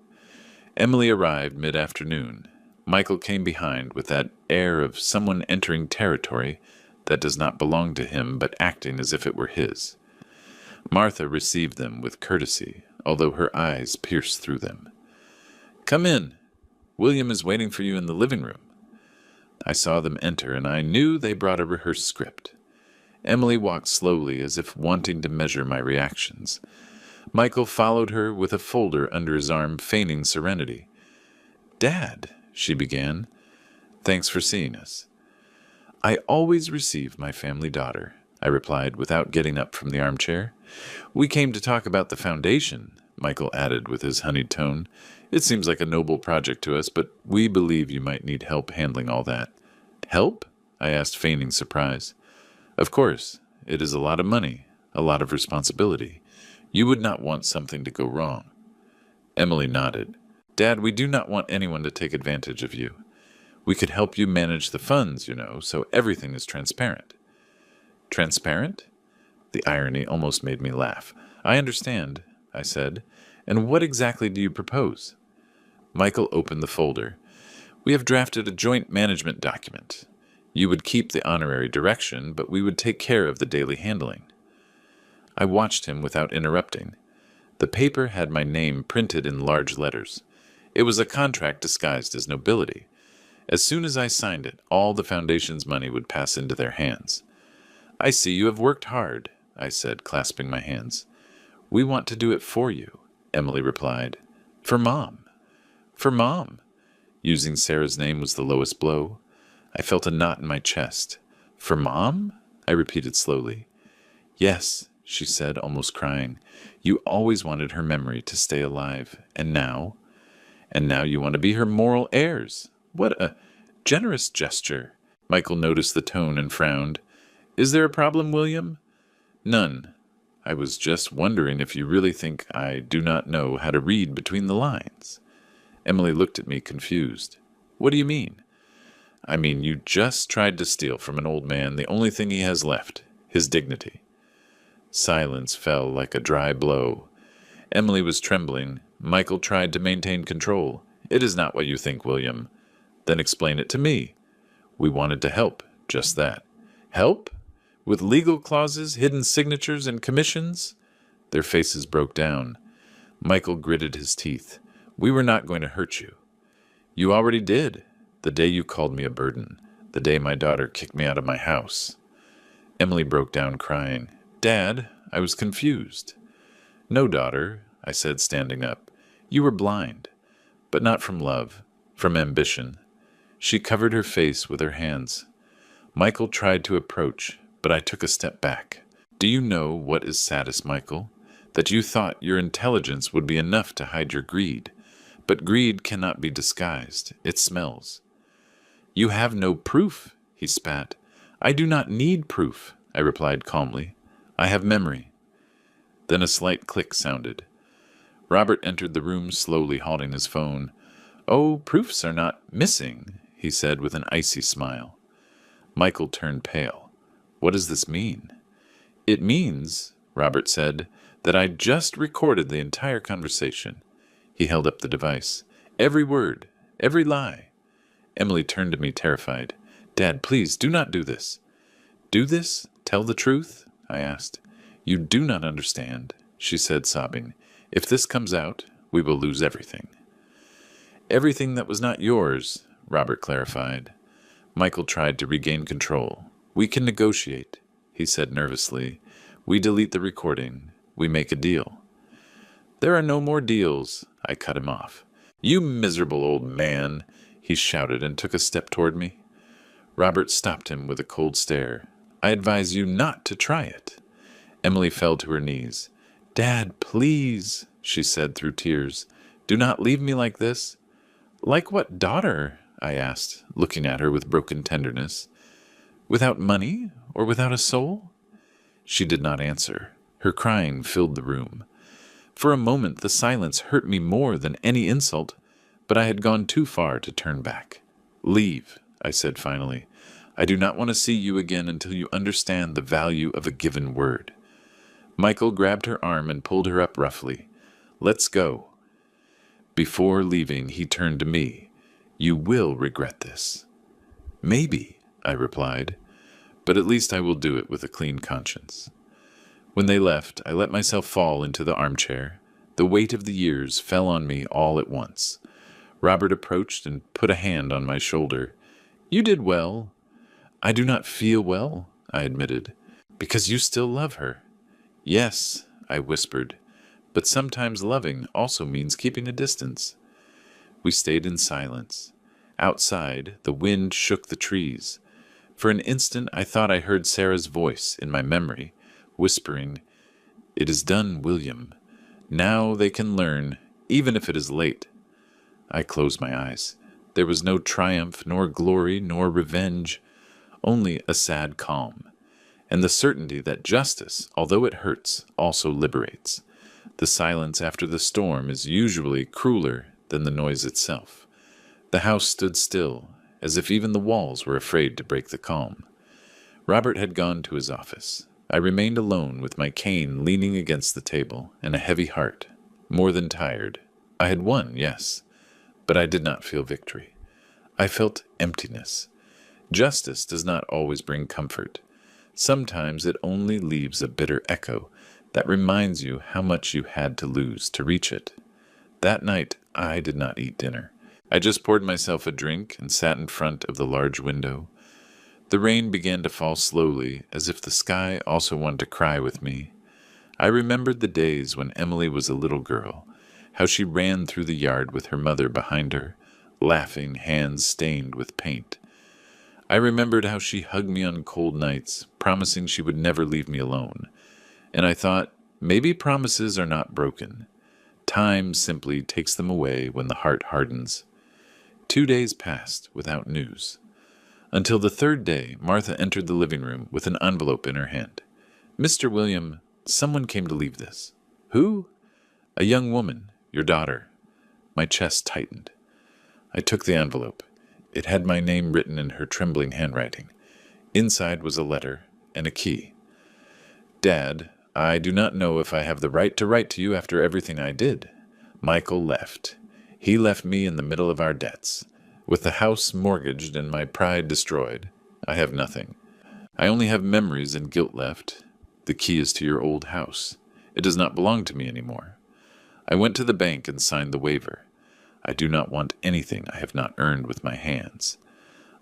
Emily arrived mid-afternoon. Michael came behind with that air of someone entering territory that does not belong to him but acting as if it were his. Martha received them with courtesy, although her eyes pierced through them. "Come in. William is waiting for you in the living room." I saw them enter, and I knew they brought a rehearsed script. Emily walked slowly, as if wanting to measure my reactions. Michael followed her with a folder under his arm, feigning serenity. "Dad," she began. "Thanks for seeing us." "I always receive my family daughter," I replied without getting up from the armchair. "We came to talk about the foundation," Michael added with his honeyed tone. "It seems like a noble project to us, but we believe you might need help handling all that." "Help?" I asked, feigning surprise. "Of course. It is a lot of money, a lot of responsibility. You would not want something to go wrong." Emily nodded. "Dad, we do not want anyone to take advantage of you. We could help you manage the funds, so everything is transparent." "Transparent?" The irony almost made me laugh. "I understand," I said. "And what exactly do you propose?" Michael opened the folder. "We have drafted a joint management document. You would keep the honorary direction, but we would take care of the daily handling." I watched him without interrupting. The paper had my name printed in large letters. It was a contract disguised as nobility. As soon as I signed it, all the foundation's money would pass into their hands. "I see you have worked hard," I said, clasping my hands. "We want to do it for you," Emily replied. "For Mom." "For Mom." Using Sarah's name was the lowest blow. I felt a knot in my chest. "For Mom?" I repeated slowly. "Yes," she said, almost crying. "You always wanted her memory to stay alive, and now you want to be her moral heirs. What a generous gesture." Michael noticed the tone and frowned. "Is there a problem, William?" "None. I was just wondering if you really think I do not know how to read between the lines." Emily looked at me confused. "What do you mean?" "I mean, you just tried to steal from an old man the only thing he has left, his dignity." Silence fell like a dry blow. Emily was trembling. Michael tried to maintain control. "It is not what you think, William." "Then explain it to me." "We wanted to help, just that." "Help? With legal clauses, hidden signatures, and commissions?" Their faces broke down. Michael gritted his teeth. We were not going to hurt you. You already did, the day you called me a burden, the day my daughter kicked me out of my house. Emily broke down crying. Dad, I was confused. No, daughter, I said, standing up. You were blind, but not from love, from ambition. She covered her face with her hands. Michael tried to approach, but I took a step back. Do you know what is saddest, Michael? That you thought your intelligence would be enough to hide your greed. But greed cannot be disguised. It smells. You have no proof, he spat. I do not need proof, I replied calmly. I have memory. Then a slight click sounded. Robert entered the room slowly, holding his phone. Oh, proofs are not missing, he said with an icy smile. Michael turned pale. What does this mean? It means, Robert said, that I just recorded the entire conversation. He held up the device. Every word, every lie. Emily turned to me terrified. Dad, please, do not do this. Do this? Tell the truth? I asked. You do not understand, she said, sobbing. If this comes out, we will lose everything. Everything that was not yours, Robert clarified. Michael tried to regain control. We can negotiate, he said nervously. We delete the recording. We make a deal. There are no more deals, I cut him off. You miserable old man, he shouted and took a step toward me. Robert stopped him with a cold stare. I advise you not to try it. Emily fell to her knees. Dad, please, she said through tears. Do not leave me like this. Like what daughter? I asked, looking at her with broken tenderness. Without money or without a soul? She did not answer. Her crying filled the room. For a moment the silence hurt me more than any insult, but I had gone too far to turn back. Leave, I said finally. I do not want to see you again until you understand the value of a given word. Michael grabbed her arm and pulled her up roughly. Let's go. Before leaving, he turned to me. You will regret this. Maybe, I replied, but at least I will do it with a clean conscience. When they left, I let myself fall into the armchair. The weight of the years fell on me all at once. Robert approached and put a hand on my shoulder. You did well. I do not feel well, I admitted, because you still love her. Yes, I whispered, but sometimes loving also means keeping a distance. We stayed in silence. Outside, the wind shook the trees. For an instant, I thought I heard Sarah's voice in my memory, whispering, It is done, William. Now they can learn, even if it is late. I closed my eyes. There was no triumph, nor glory, nor revenge, only a sad calm, and the certainty that justice, although it hurts, also liberates. The silence after the storm is usually crueler than the noise itself. The house stood still, as if even the walls were afraid to break the calm. Robert had gone to his office. I remained alone with my cane leaning against the table and a heavy heart, more than tired. I had won, yes, but I did not feel victory. I felt emptiness. Justice does not always bring comfort. Sometimes it only leaves a bitter echo that reminds you how much you had to lose to reach it. That night, I did not eat dinner. I just poured myself a drink and sat in front of the large window. The rain began to fall slowly, as if the sky also wanted to cry with me. I remembered the days when Emily was a little girl, how she ran through the yard with her mother behind her, laughing, hands stained with paint. I remembered how she hugged me on cold nights, promising she would never leave me alone. And I thought, maybe promises are not broken. Time simply takes them away when the heart hardens. 2 days passed without news. Until the third day, Martha entered the living room with an envelope in her hand. Mr. William, someone came to leave this. Who? A young woman, your daughter. My chest tightened. I took the envelope. It had my name written in her trembling handwriting. Inside was a letter and a key. Dad, I do not know if I have the right to write to you after everything I did. Michael left. He left me in the middle of our debts. With the house mortgaged and my pride destroyed, I have nothing. I only have memories and guilt left. The key is to your old house. It does not belong to me anymore. I went to the bank and signed the waiver. I do not want anything I have not earned with my hands.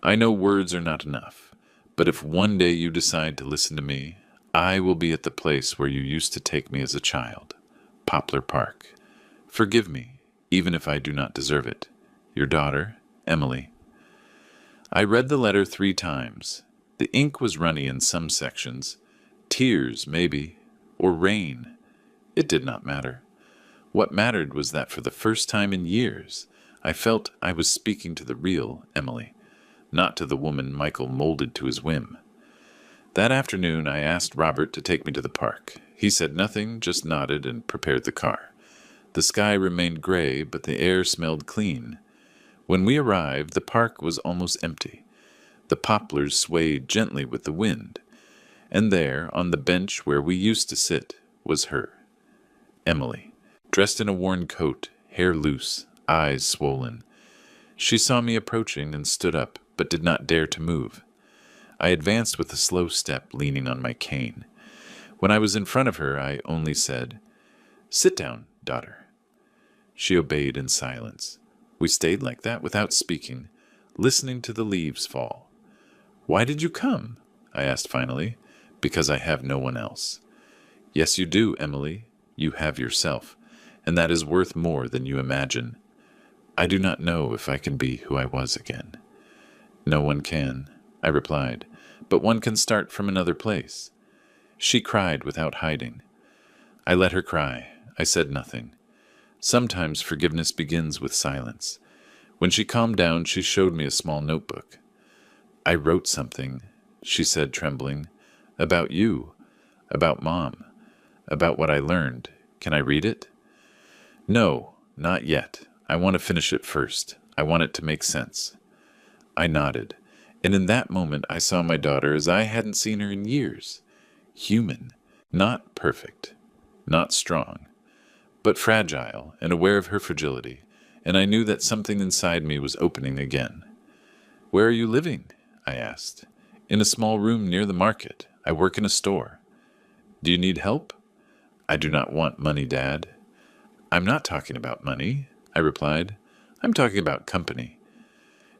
I know words are not enough, but if one day you decide to listen to me, I will be at the place where you used to take me as a child, Poplar Park. Forgive me, even if I do not deserve it. Your daughter, Emily. I read the letter 3 times. The ink was runny in some sections. Tears, maybe, or rain. It did not matter. What mattered was that for the first time in years, I felt I was speaking to the real Emily, not to the woman Michael molded to his whim. That afternoon, I asked Robert to take me to the park. He said nothing, just nodded and prepared the car. The sky remained gray, but the air smelled clean. When we arrived, the park was almost empty. The poplars swayed gently with the wind, and there, on the bench where we used to sit, was her, Emily, dressed in a worn coat, hair loose, eyes swollen. She saw me approaching and stood up, but did not dare to move. I advanced with a slow step, leaning on my cane. When I was in front of her, I only said, "Sit down, daughter." She obeyed in silence. We stayed like that without speaking, listening to the leaves fall. "Why did you come?" I asked finally. "Because I have no one else." "Yes, you do, Emily. You have yourself, and that is worth more than you imagine. I do not know if I can be who I was again." "No one can," I replied, "but one can start from another place." She cried without hiding. I let her cry. I said nothing. Sometimes forgiveness begins with silence. When she calmed down, she showed me a small notebook. "I wrote something," she said, trembling, "about you, about Mom, about what I learned. Can I read it?" "No, not yet. I want to finish it first. I want it to make sense." I nodded, and in that moment I saw my daughter as I hadn't seen her in years. Human, not perfect, not strong, but fragile and aware of her fragility, and I knew that something inside me was opening again. "Where are you living?" I asked. "In a small room near the market. I work in a store." "Do you need help?" "I do not want money, Dad." "I'm not talking about money," I replied. "I'm talking about company."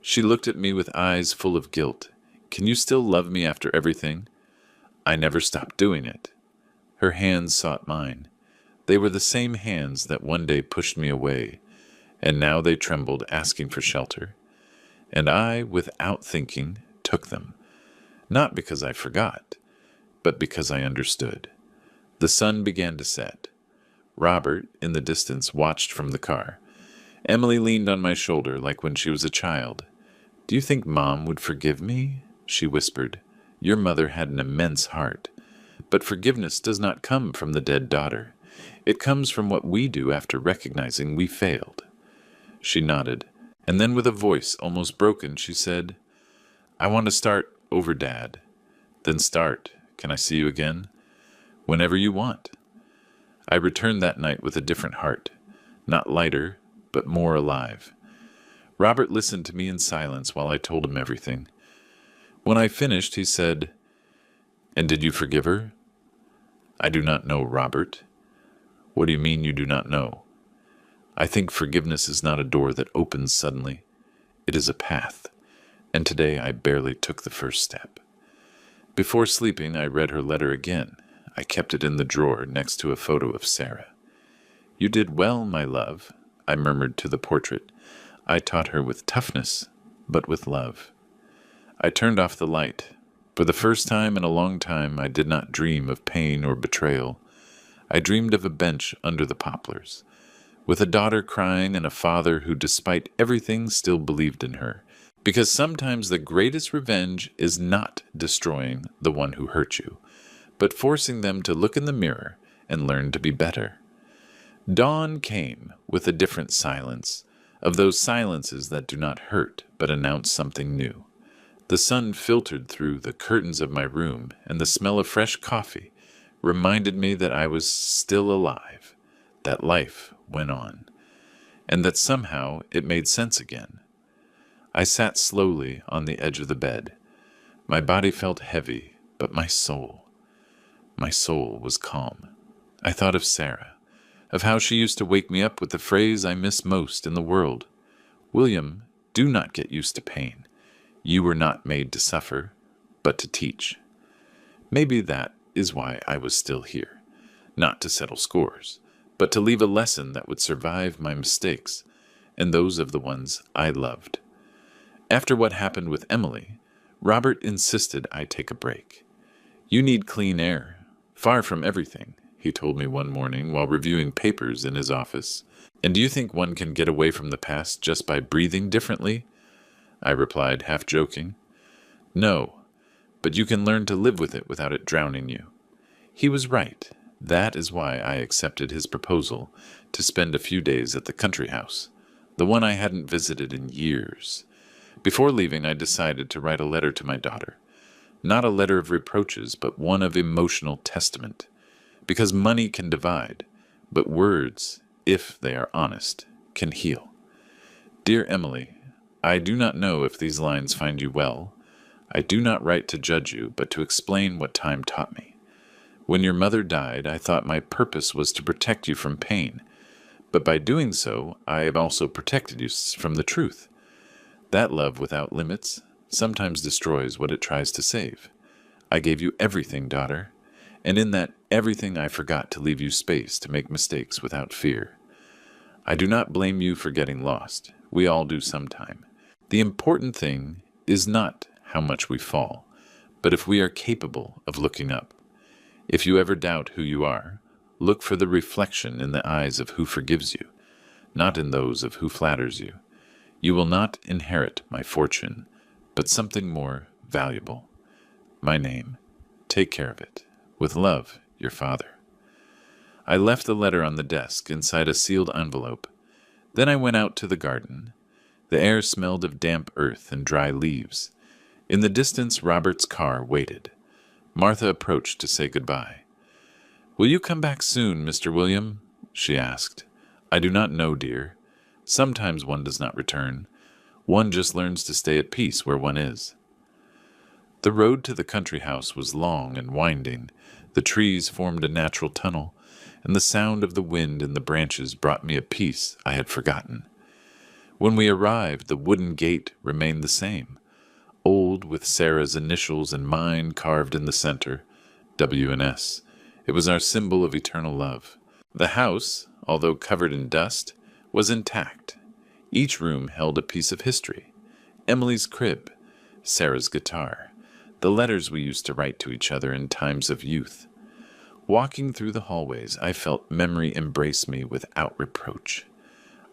She looked at me with eyes full of guilt. "Can you still love me after everything?" "I never stopped doing it." Her hands sought mine. They were the same hands that one day pushed me away, and now they trembled, asking for shelter. And I, without thinking, took them, not because I forgot, but because I understood. The sun began to set. Robert, in the distance, watched from the car. Emily leaned on my shoulder like when she was a child. "Do you think Mom would forgive me?" she whispered. "Your mother had an immense heart. But forgiveness does not come from the dead daughter. It comes from what we do after recognizing we failed." She nodded, and then with a voice almost broken, she said, "I want to start over, Dad." "Then start. Can I see you again?" "Whenever you want." I returned that night with a different heart, not lighter, but more alive. Robert listened to me in silence while I told him everything. When I finished, he said, "And did you forgive her?" "I do not know, Robert." "What do you mean you do not know?" "I think forgiveness is not a door that opens suddenly. It is a path, and today I barely took the first step." Before sleeping, I read her letter again. I kept it in the drawer next to a photo of Sarah. "You did well, my love," I murmured to the portrait. I taught her with toughness, but with love. I turned off the light. For the first time in a long time, I did not dream of pain or betrayal. I dreamed of a bench under the poplars, with a daughter crying and a father who, despite everything, still believed in her. Because sometimes the greatest revenge is not destroying the one who hurt you, but forcing them to look in the mirror and learn to be better. Dawn came with a different silence, of those silences that do not hurt but announce something new. The sun filtered through the curtains of my room, and the smell of fresh coffee reminded me that I was still alive, that life went on, and that somehow it made sense again. I sat slowly on the edge of the bed. My body felt heavy, but my soul was calm. I thought of Sarah, of how she used to wake me up with the phrase I miss most in the world. William, do not get used to pain. You were not made to suffer, but to teach. Maybe that is why I was still here. Not to settle scores, but to leave a lesson that would survive my mistakes and those of the ones I loved. After what happened with Emily, Robert insisted I take a break. You need clean air, far from everything, he told me one morning while reviewing papers in his office. And do you think one can get away from the past just by breathing differently? I replied, half joking. No, but you can learn to live with it without it drowning you. He was right. That is why I accepted his proposal to spend a few days at the country house, the one I hadn't visited in years. Before leaving, I decided to write a letter to my daughter. Not a letter of reproaches, but one of emotional testament. Because money can divide, but words, if they are honest, can heal. Dear Emily, I do not know if these lines find you well. I do not write to judge you, but to explain what time taught me. When your mother died, I thought my purpose was to protect you from pain, but by doing so, I have also protected you from the truth. That love without limits sometimes destroys what it tries to save. I gave you everything, daughter, and in that everything I forgot to leave you space to make mistakes without fear. I do not blame you for getting lost. We all do sometime. The important thing is not how much we fall, but if we are capable of looking up. If you ever doubt who you are, look for the reflection in the eyes of who forgives you, not in those of who flatters you. You will not inherit my fortune, but something more valuable. My name. Take care of it. With love, your father. I left the letter on the desk inside a sealed envelope. Then I went out to the garden. The air smelled of damp earth and dry leaves. In the distance, Robert's car waited. Martha approached to say goodbye. Will you come back soon, Mr. William? She asked. I do not know, dear. Sometimes one does not return. One just learns to stay at peace where one is. The road to the country house was long and winding. The trees formed a natural tunnel, and the sound of the wind in the branches brought me a peace I had forgotten. When we arrived, the wooden gate remained the same, old with Sarah's initials and mine carved in the center, W&S. It was our symbol of eternal love. The house, although covered in dust, was intact. Each room held a piece of history. Emily's crib, Sarah's guitar, the letters we used to write to each other in times of youth. Walking through the hallways, I felt memory embrace me without reproach.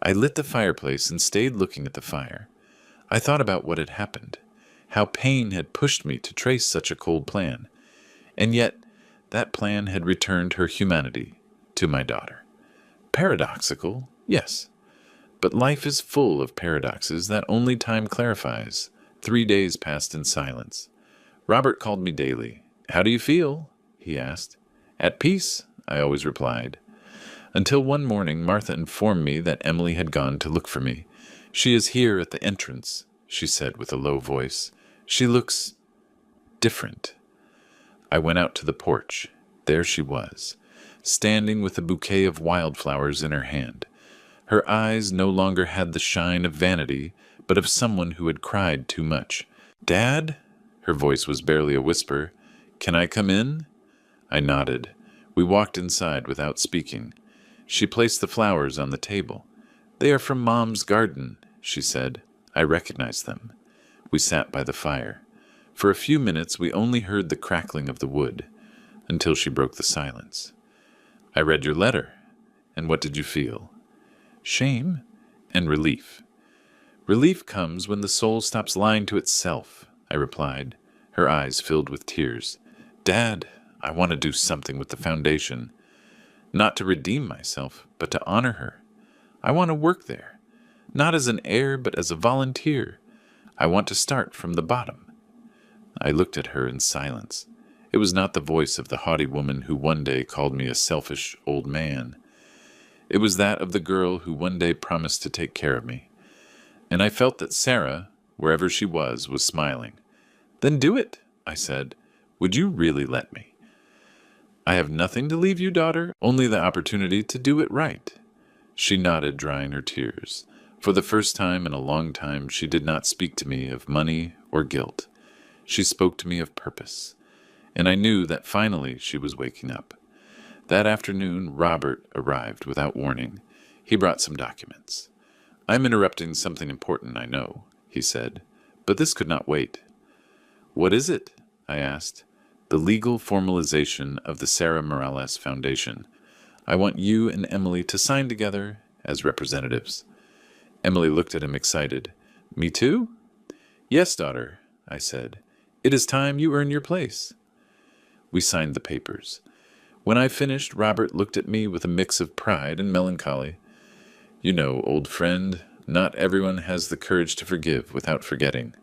I lit the fireplace and stayed looking at the fire. I thought about what had happened, how pain had pushed me to trace such a cold plan, and yet that plan had returned her humanity to my daughter. Paradoxical, yes, but life is full of paradoxes that only time clarifies. 3 days passed in silence. Robert called me daily. How do you feel? He asked. At peace, I always replied. Until one morning Martha informed me that Emily had gone to look for me. She is here at the entrance, she said with a low voice. She looks different. I went out to the porch. There she was, standing with a bouquet of wildflowers in her hand. Her eyes no longer had the shine of vanity, but of someone who had cried too much. Dad? Her voice was barely a whisper. Can I come in? I nodded. We walked inside without speaking. She placed the flowers on the table. They are from Mom's garden, she said. I recognized them. We sat by the fire. For a few minutes we only heard the crackling of the wood, until she broke the silence. I read your letter, and what did you feel? Shame and relief. Relief comes when the soul stops lying to itself, I replied, her eyes filled with tears. Dad, I want to do something with the foundation. Not to redeem myself, but to honor her. I want to work there, not as an heir, but as a volunteer. I want to start from the bottom. I looked at her in silence. It was not the voice of the haughty woman who one day called me a selfish old man. It was that of the girl who one day promised to take care of me. And I felt that Sarah, wherever she was smiling. Then do it, I said. Would you really let me? I have nothing to leave you, daughter, only the opportunity to do it right. She nodded, drying her tears. For the first time in a long time, she did not speak to me of money or guilt. She spoke to me of purpose, and I knew that finally she was waking up. That afternoon, Robert arrived without warning. He brought some documents. I'm interrupting something important, I know, he said, but this could not wait. What is it? I asked. The legal formalization of the Sarah Morales Foundation. I want you and Emily to sign together as representatives. Emily looked at him excited. Me too? Yes, daughter, I said. It is time you earn your place. We signed the papers. When I finished, Robert looked at me with a mix of pride and melancholy. You know, old friend, not everyone has the courage to forgive without forgetting.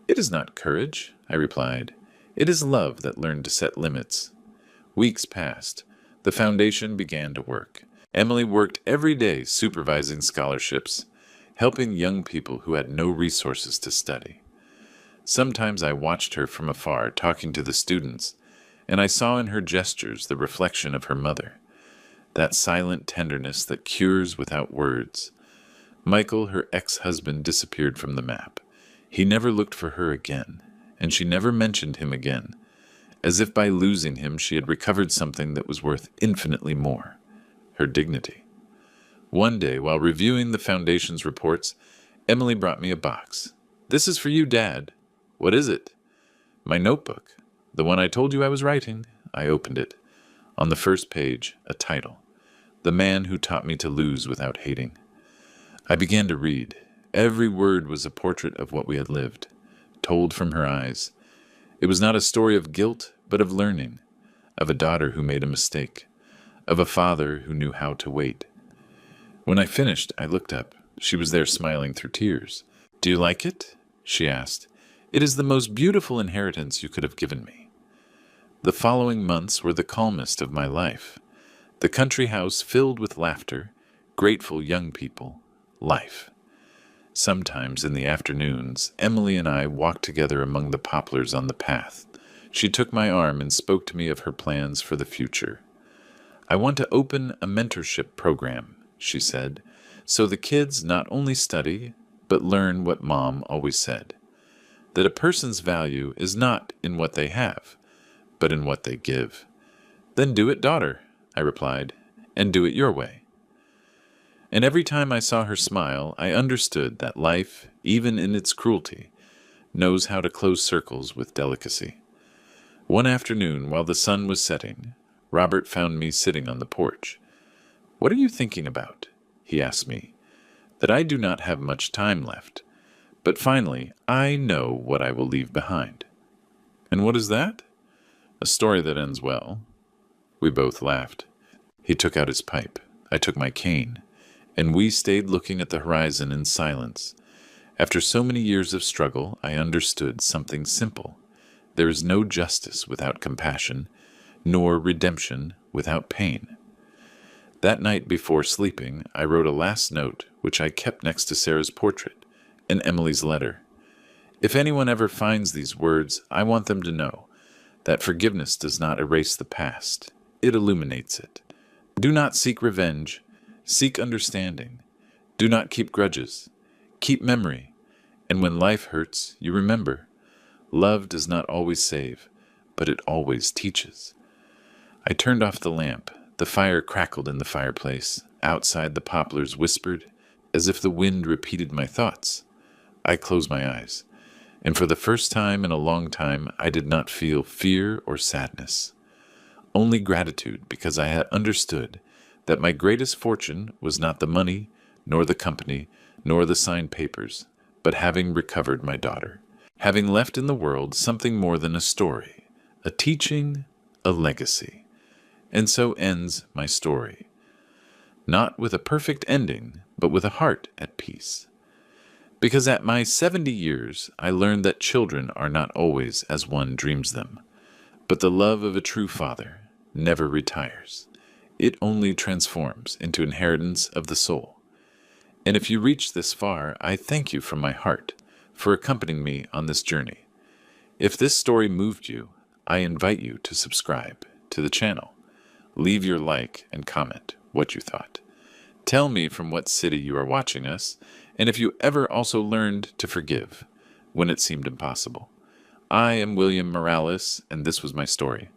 It is not courage, I replied. It is love that learned to set limits. Weeks passed. The foundation began to work. Emily worked every day supervising scholarships, helping young people who had no resources to study. Sometimes I watched her from afar talking to the students, and I saw in her gestures the reflection of her mother, that silent tenderness that cures without words. Michael, her ex-husband, disappeared from the map. He never looked for her again, and she never mentioned him again, as if by losing him she had recovered something that was worth infinitely more, her dignity. One day, while reviewing the foundation's reports, Emily brought me a box. This is for you, Dad. What is it? My notebook, the one I told you I was writing. I opened it. On the first page, a title, The Man Who Taught Me to Lose Without Hating. I began to read. Every word was a portrait of what we had lived, told from her eyes. It was not a story of guilt, but of learning, of a daughter who made a mistake, of a father who knew how to wait. When I finished, I looked up. She was there smiling through tears. Do you like it? She asked. It is the most beautiful inheritance you could have given me. The following months were the calmest of my life. The country house filled with laughter, grateful young people, life. Sometimes in the afternoons, Emily and I walked together among the poplars on the path. She took my arm and spoke to me of her plans for the future. I want to open a mentorship program, she said, so the kids not only study, but learn what Mom always said, that a person's value is not in what they have, but in what they give. Then do it, daughter, I replied, and do it your way. And every time I saw her smile, I understood that life, even in its cruelty, knows how to close circles with delicacy. One afternoon, while the sun was setting, Robert found me sitting on the porch. What are you thinking about? He asked me. That I do not have much time left, but finally I know what I will leave behind. And what is that? A story that ends well. We both laughed. He took out his pipe. I took my cane, and we stayed looking at the horizon in silence. After so many years of struggle, I understood something simple. There is no justice without compassion, nor redemption without pain. That night before sleeping, I wrote a last note, which I kept next to Sarah's portrait and Emily's letter. If anyone ever finds these words, I want them to know that forgiveness does not erase the past. It illuminates it. Do not seek revenge. Seek understanding. Do not keep grudges. Keep memory. And when life hurts, you remember. Love does not always save, but it always teaches. I turned off the lamp. The fire crackled in the fireplace. Outside, the poplars whispered, as if the wind repeated my thoughts. I closed my eyes, and for the first time in a long time, I did not feel fear or sadness. Only gratitude, because I had understood that my greatest fortune was not the money, nor the company, nor the signed papers, but having recovered my daughter, having left in the world something more than a story, a teaching, a legacy. And so ends my story. Not with a perfect ending, but with a heart at peace. Because at my 70 years, I learned that children are not always as one dreams them, but the love of a true father never retires. It only transforms into inheritance of the soul. And if you reach this far, I thank you from my heart for accompanying me on this journey. If this story moved you, I invite you to subscribe to the channel. Leave your like and comment what you thought. Tell me from what city you are watching us, and if you ever also learned to forgive when it seemed impossible. I am William Morales, and this was my story.